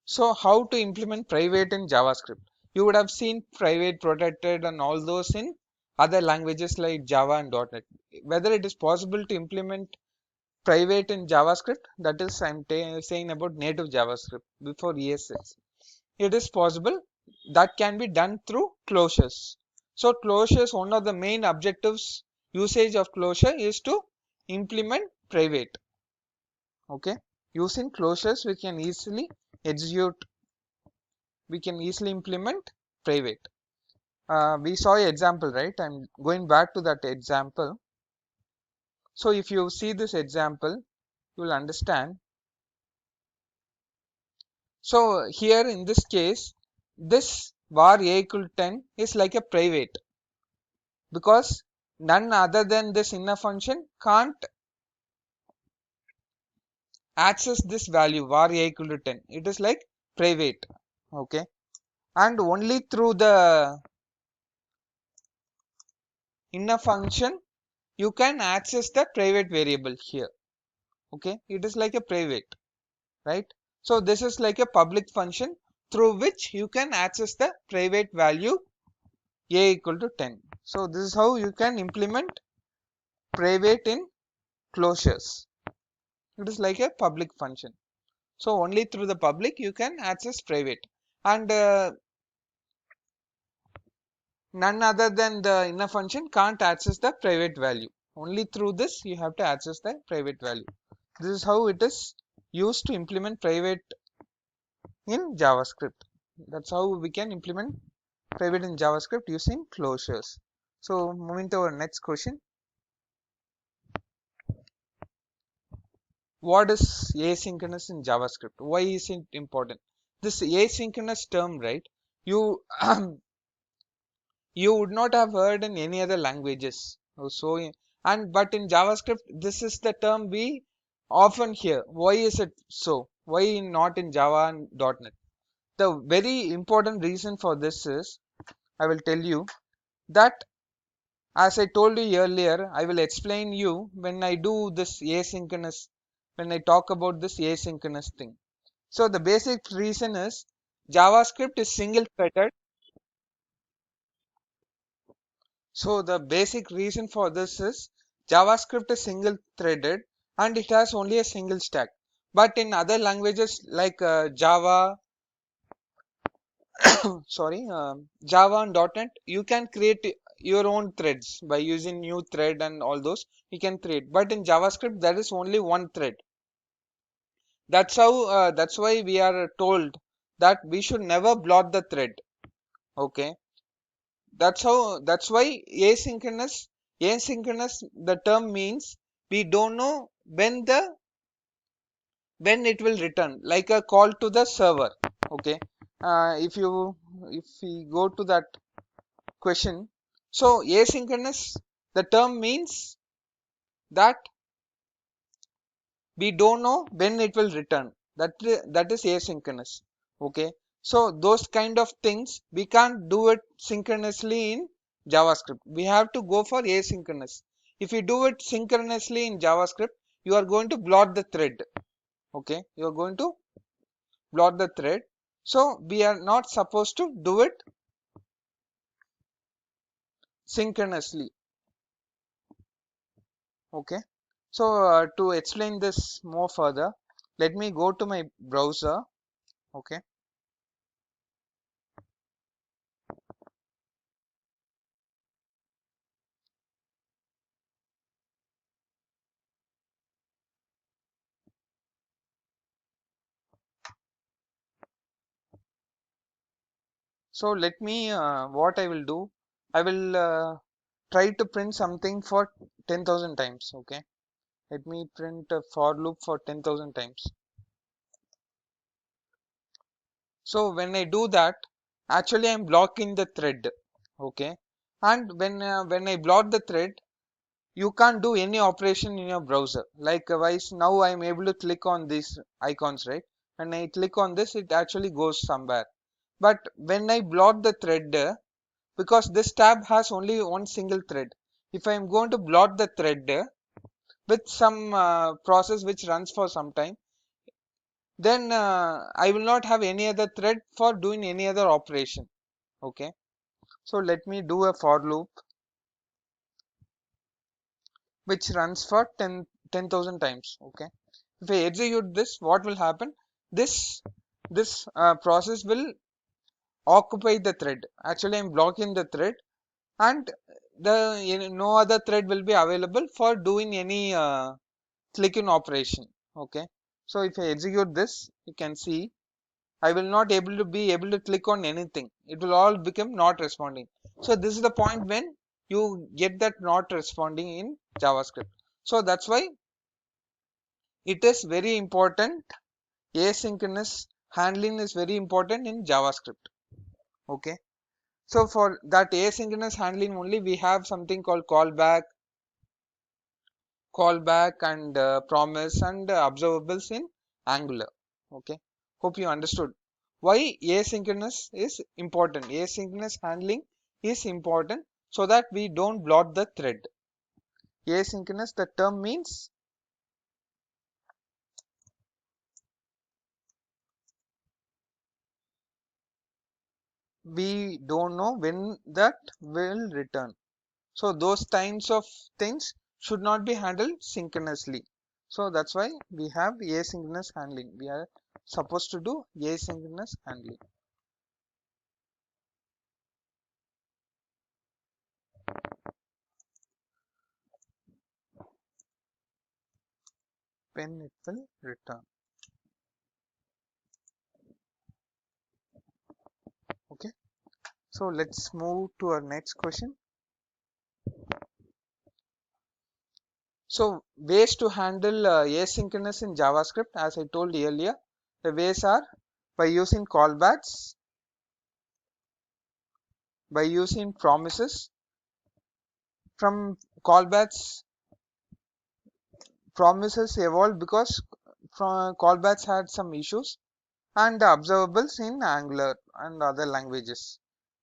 So how to implement private in JavaScript? You would have seen private, protected and all those in other languages like Java and .NET. Whether it is possible to implement private in JavaScript, that is I'm saying about native JavaScript before ES6. It is possible. That can be done through closures. So closures, one of the main objectives, usage of closure is to implement private. Okay, using closures execute we can easily implement private. We saw an example, right? I'm going back to that example. So if you see this example, you will understand. So here in this case, this var a equal to 10 is like a private, because none other than this inner function can't access this value var a equal to 10. It is like private. Okay, and only through the inner function you can access the private variable here. Okay, it is like a private, right? So this is like a public function through which you can access the private value a equal to 10. So this is how you can implement private in closures. It is like a public function, so only through the public you can access private, and none other than the inner function can't access the private value. Only through this you have to access the private value. This is how it is used to implement private in JavaScript. That's how we can implement private in JavaScript using closures. So moving to our next question. What is asynchronous in JavaScript? Why is it important? This asynchronous term, right? You you would not have heard in any other languages. So and but in JavaScript, this is the term we often hear. Why is it so? Why not in Java and .NET? The very important reason for this is, I will tell you that, as I told you earlier, I will explain you when I do this asynchronous, when I talk about this asynchronous thing. So the basic reason is JavaScript is single threaded. So the basic reason for this is JavaScript is single threaded and it has only a single stack. But in other languages like Java, sorry, Java and .NET, you can create your own threads by using new thread and all those. You can create. But in JavaScript, there is only one thread. That's how. That's why we are told that we should never block the thread. Okay. That's how. That's why asynchronous. Asynchronous. The term means we don't know when it will return, like a call to the server. Okay. If we go to that question, so asynchronous. The term means that we don't know when it will return. That is asynchronous. Okay. So those kind of things we can't do it synchronously in JavaScript. We have to go for asynchronous. If you do it synchronously in JavaScript, you are going to block the thread. Okay, you are going to block the thread. So we are not supposed to do it synchronously. Okay. So to explain this more further, let me go to my browser. Okay. So let me, what I will do, I will try to print something for 10,000 times. Okay. Let me print a for loop for 10,000 times. So when I do that, actually I'm blocking the thread. Okay. And when I block the thread, you can't do any operation in your browser. Likewise, now I'm able to click on these icons, right? When I click on this, it actually goes somewhere. But when I block the thread, because this tab has only one single thread, if I'm going to block the thread with some process which runs for some time, then I will not have any other thread for doing any other operation. Okay. So let me do a for loop which runs for 10,000 times. Okay. If I execute this, what will happen? This process will occupy the thread. Actually, I'm blocking the thread, and no other thread will be available for doing any clicking operation. Okay. So if I execute this, you can see I will not be able to click on anything. It will all become not responding. So this is the point when you get that not responding in JavaScript. So that's why it is very important. Asynchronous handling is very important in JavaScript. Okay. So for that asynchronous handling only, we have something called callback and promise and observables in Angular. Okay. Hope you understood why asynchronous is important. Asynchronous handling is important so that we don't block the thread. Asynchronous, the term means we don't know when that will return. So those kinds of things should not be handled synchronously. So that's why we have asynchronous handling. We are supposed to do asynchronous handling. When it will return. Okay. So let's move to our next question. So ways to handle asynchronous in JavaScript, as I told earlier, the ways are by using callbacks, by using promises. From callbacks, promises evolved because from callbacks had some issues, and the observables in Angular and other languages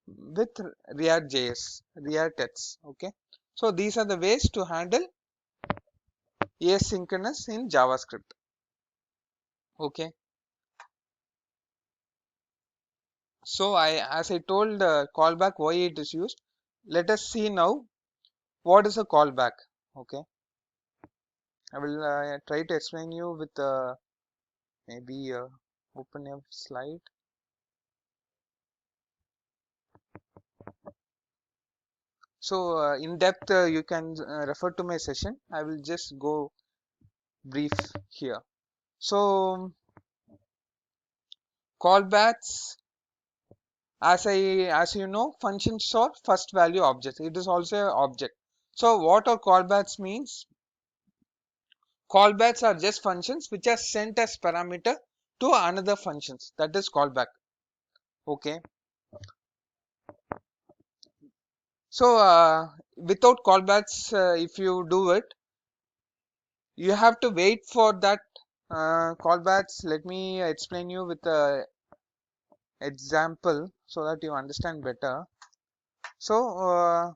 with React.js, React.x. Okay, so these are the ways to handle asynchronous in JavaScript. Okay, so as I told callback why it is used. Let us see now what is a callback. Okay, I will try to explain you with maybe open a slide. So in depth you can refer to my session. I will just go brief here. So callbacks, as you know, functions are first value objects. It is also an object. So what are callbacks means? Callbacks are just functions which are sent as parameter to another functions. That is callback. Okay. So without callbacks, if you do it, you have to wait for that callbacks. Let me explain you with a example so that you understand better. So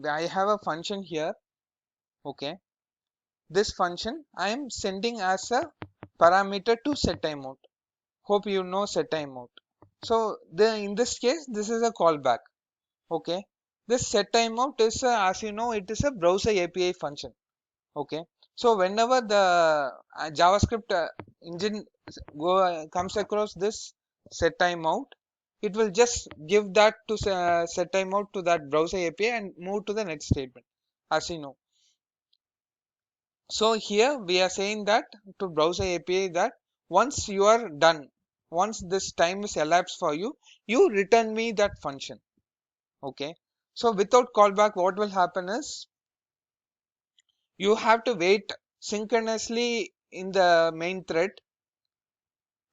I have a function here. Okay, this function I am sending as a parameter to set timeout. Hope you know set timeout. So in this case, this is a callback. Okay, this set timeout is as you know, it is a browser API function. Okay, so whenever the JavaScript engine comes across this set timeout, it will just give that to set timeout to that browser API and move to the next statement, as you know. So here we are saying that to browser API that once you are done, once this time is elapsed for you, you return me that function. Okay, so without callback, what will happen is you have to wait synchronously in the main thread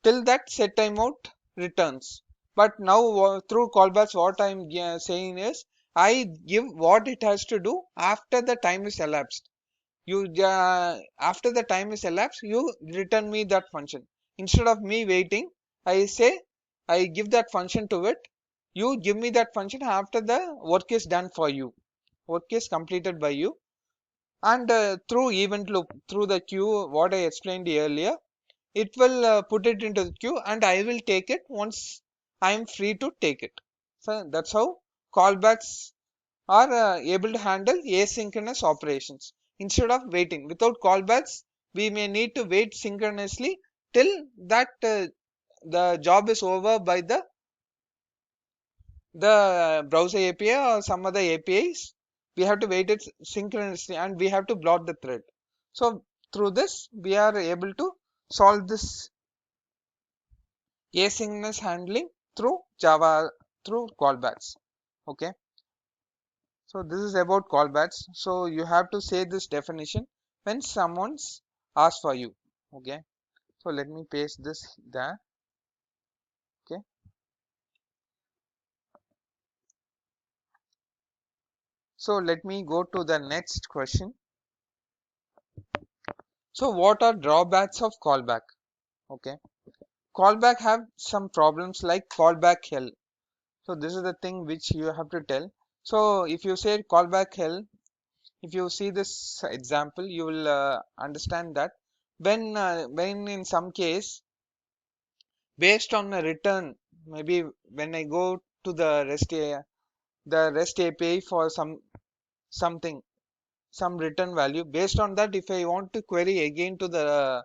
till that set timeout returns. But now through callbacks, what I'm saying is I give what it has to do after the time is elapsed. You after the time is elapsed, you return me that function. Instead of me waiting, I say I give that function to it. You give me that function after the work is done for you. Work is completed by you. And through event loop, through the queue, what I explained earlier, it will put it into the queue and I will take it once I am free to take it. So that's how callbacks are able to handle asynchronous operations instead of waiting. Without callbacks, we may need to wait synchronously till that the job is over by the browser API or some other APIs. We have to wait it synchronously and we have to block the thread. So through this, we are able to solve this asynchronous handling through Java through callbacks. Okay, so this is about callbacks. So you have to say this definition when someone's asks for you. Okay, so let me paste this there. Okay, so let me go to the next question. So what are drawbacks of callback? Okay, callback have some problems like callback hell. So this is the thing which you have to tell. So if you say callback hell, if you see this example, you will understand that when in some case based on a return, maybe when I go to the REST API for something, some return value, based on that, if I want to query again to the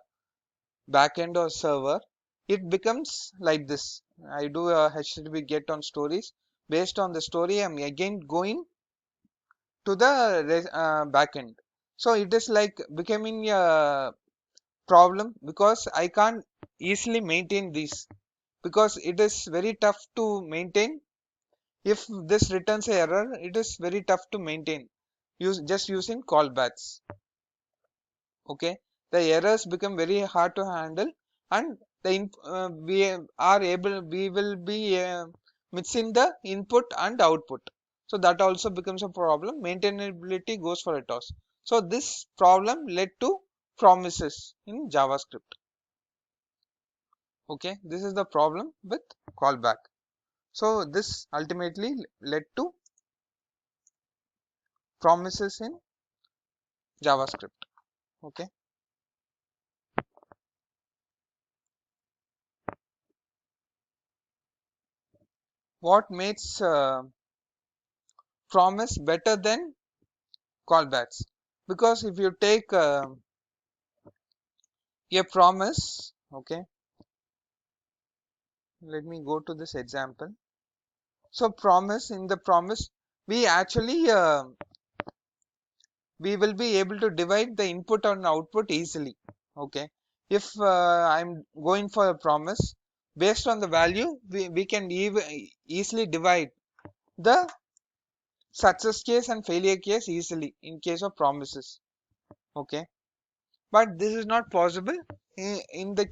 backend or server, it becomes like this. I do a HTTP get on stories. Based on the story, I'm again going to the backend. So it is like becoming a problem because I can't easily maintain these because it is very tough to maintain. If this returns a error, it is very tough to maintain just using callbacks. Okay, the errors become very hard to handle and we will be mixing the input and output. So that also becomes a problem. Maintainability goes for a toss. So this problem led to promises in JavaScript. Okay, this is the problem with callback. So this ultimately led to promises in JavaScript. Okay, what makes promise better than callbacks? Because if you take a promise, okay, let me go to this example. So promise, in the promise we actually we will be able to divide the input and output easily. Okay, if I'm going for a promise, based on the value we can easily divide the success case and failure case easily in case of promises. Okay, but this is not possible in the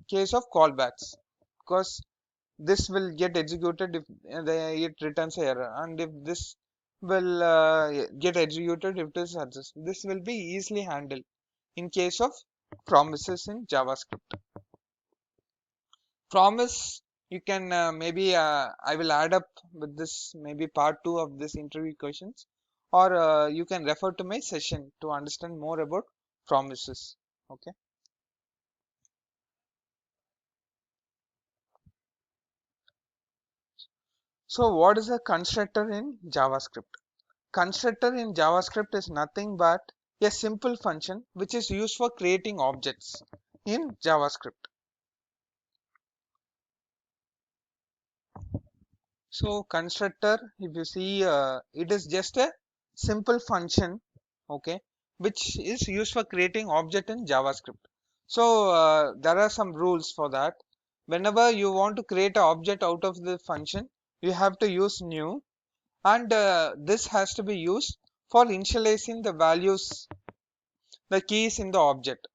case of callbacks, because this will get executed if it returns error, and if this will get executed if it is success. This will be easily handled in case of promises in JavaScript. Promise, you can maybe I will add up with this, maybe part 2 of this interview questions, or you can refer to my session to understand more about promises. Okay. So what is a constructor in JavaScript? Constructor in JavaScript is nothing but a simple function which is used for creating objects in JavaScript. So constructor, if you see, it is just a simple function, okay, which is used for creating object in JavaScript. So there are some rules for that. Whenever you want to create an object out of the function, you have to use new, and this has to be used for initializing the values, the keys in the object.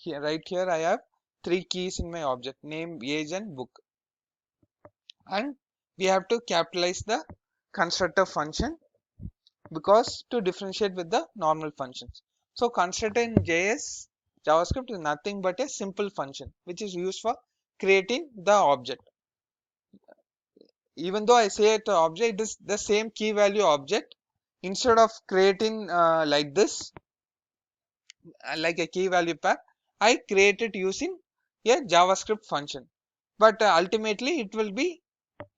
Here, right here, I have 3 keys in my object: name, age, and book. And we have to capitalize the constructor function because to differentiate with the normal functions. So constructor in JavaScript is nothing but a simple function which is used for creating the object. Even though I say it object, it is the same key value object. Instead of creating like this, like a key value path, I create it using a JavaScript function. But ultimately, it will be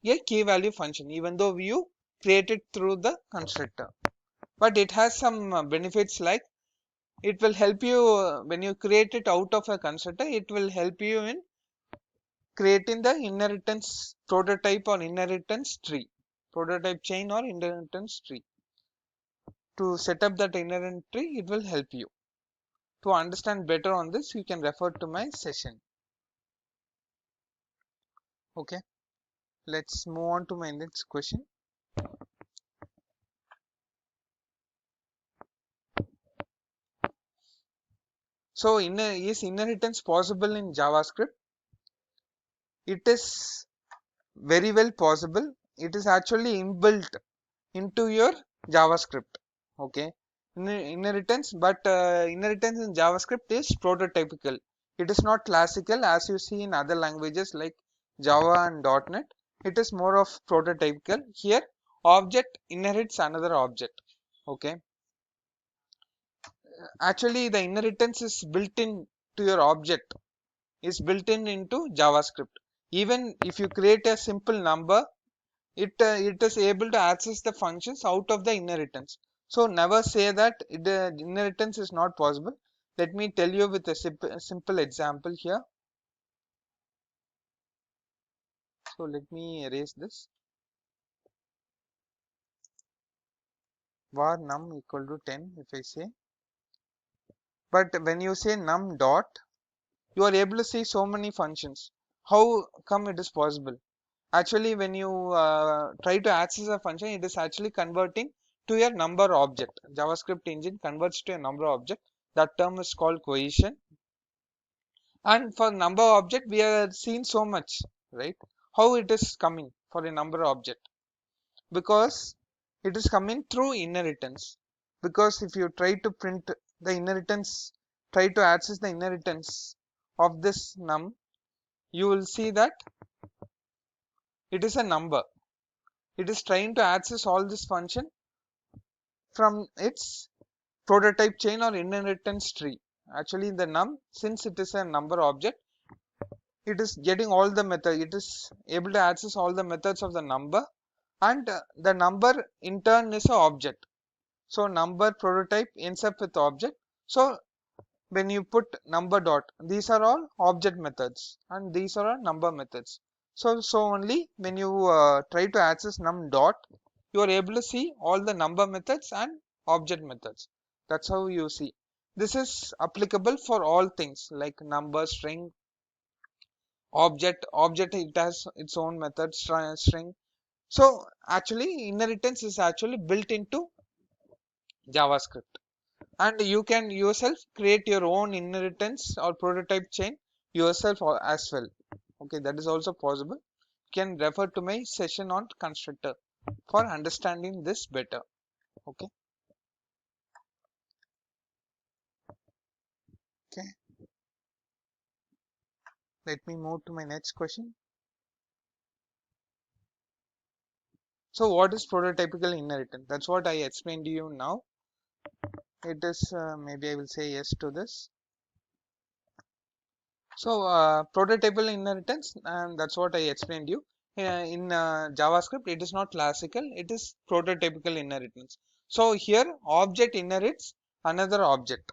a key value function, even though you create it through the constructor. But it has some benefits, like it will help you when you create it out of a constructor. It will help you in creating the inheritance prototype or inheritance tree, prototype chain or inheritance tree. To set up that inheritance tree, it will help you. To understand better on this, you can refer to my session. Okay, let's move on to my next question. So is inheritance possible in JavaScript? It is very well possible. It is actually inbuilt into your JavaScript. Okay, inheritance, but inheritance in JavaScript is prototypical. It is not classical as you see in other languages like Java and .NET. It is more of prototypical. Here, object inherits another object. Okay, actually the inheritance is built in to your object, is built in into JavaScript. Even if you create a simple number, it is able to access the functions out of the inheritance. So never say that the inheritance is not possible. Let me tell you with a simple example here. So let me erase this. Var num equal to 10 if I say. But when you say num dot, you are able to see so many functions. How come it is possible? Actually, when you try to access a function, it is actually converting to a number object. JavaScript engine converts to a number object. That term is called cohesion. And for number object, we are seeing so much, right? How it is coming for a number object? Because it is coming through inheritance. Because if you try to print the inheritance, try to access the inheritance of this num, you will see that it is a number. It is trying to access all this function from its prototype chain or inheritance tree. Actually, the num, since it is a number object, it is getting all the method, it is able to access all the methods of the number, and the number in turn is a object. So number prototype ends up with object. So when you put number dot, these are all object methods and these are all number methods. So only when you try to access num dot, you are able to see all the number methods and object methods. That's how you see. This is applicable for all things like number, string, object. It has its own method, string. So actually inheritance is actually built into JavaScript, and you can yourself create your own inheritance or prototype chain yourself as well. Okay, that is also possible. You can refer to my session on constructor for understanding this better. Okay. Okay, let me move to my next question. So what is prototypical inheritance? That's what I explained to you now. It is maybe I will say yes to this. So prototypal inheritance, and that's what I explained you. In JavaScript, it is not classical, it is prototypical inheritance. So here object inherits another object.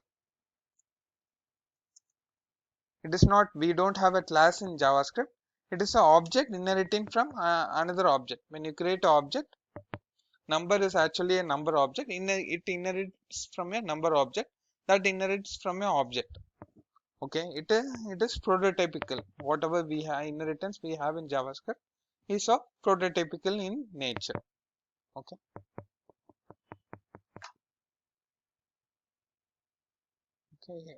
It is not, we don't have a class in JavaScript. It is an object inheriting from another object. When you create an object, number is actually a number object. It inherits from a number object that inherits from an object. Okay, it is prototypical. Whatever we have inheritance we have in JavaScript is of prototypical in nature. Okay. Okay.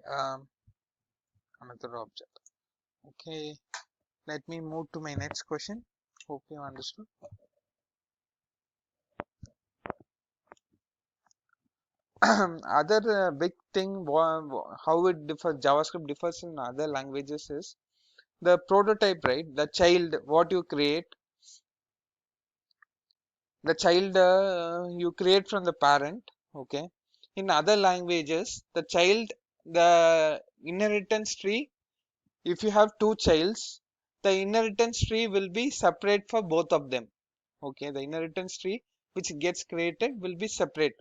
Another object. Okay, let me move to my next question. Hope you understood. Other big thing how it differs, JavaScript differs in other languages is the prototype, right? The child what you create, the child you create from the parent. Okay, in other languages the child, the inheritance tree, if you have two childs, the inheritance tree will be separate for both of them. Okay, the inheritance tree which gets created will be separate.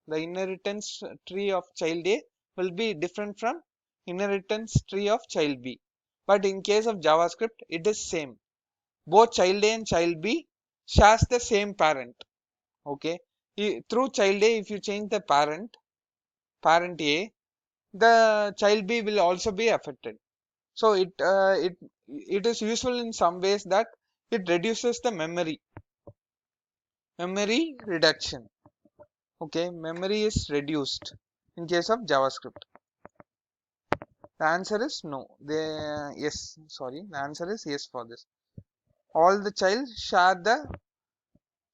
The inheritance tree of child A will be different from inheritance tree of child B. But in case of JavaScript it is same. Both child A and child B shares the same parent. Okay, through child A, if you change the parent A, the child B will also be affected. So it is useful in some ways that it reduces the memory reduction. Okay, memory is reduced in case of JavaScript. The answer is no. Yes, sorry. The answer is yes for this. All the child share the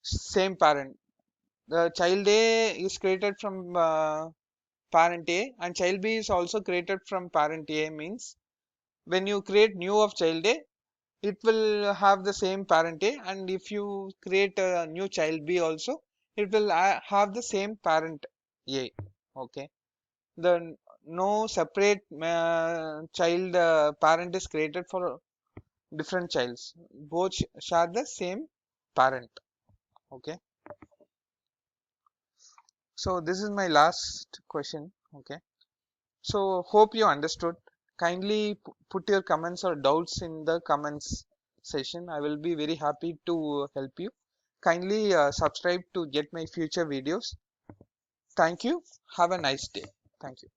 same parent. The child A is created from parent A and child B is also created from parent A, means when you create new of child A, it will have the same parent A, and if you create a new child B also, it will have the same parent A. Okay, the no separate child parent is created for different childs, both share the same parent. Okay, so this is my last question. Okay, so hope you understood. Kindly put your comments or doubts in the comments session. I will be very happy to help you. Kindly subscribe to get my future videos. Thank you. Have a nice day. Thank you.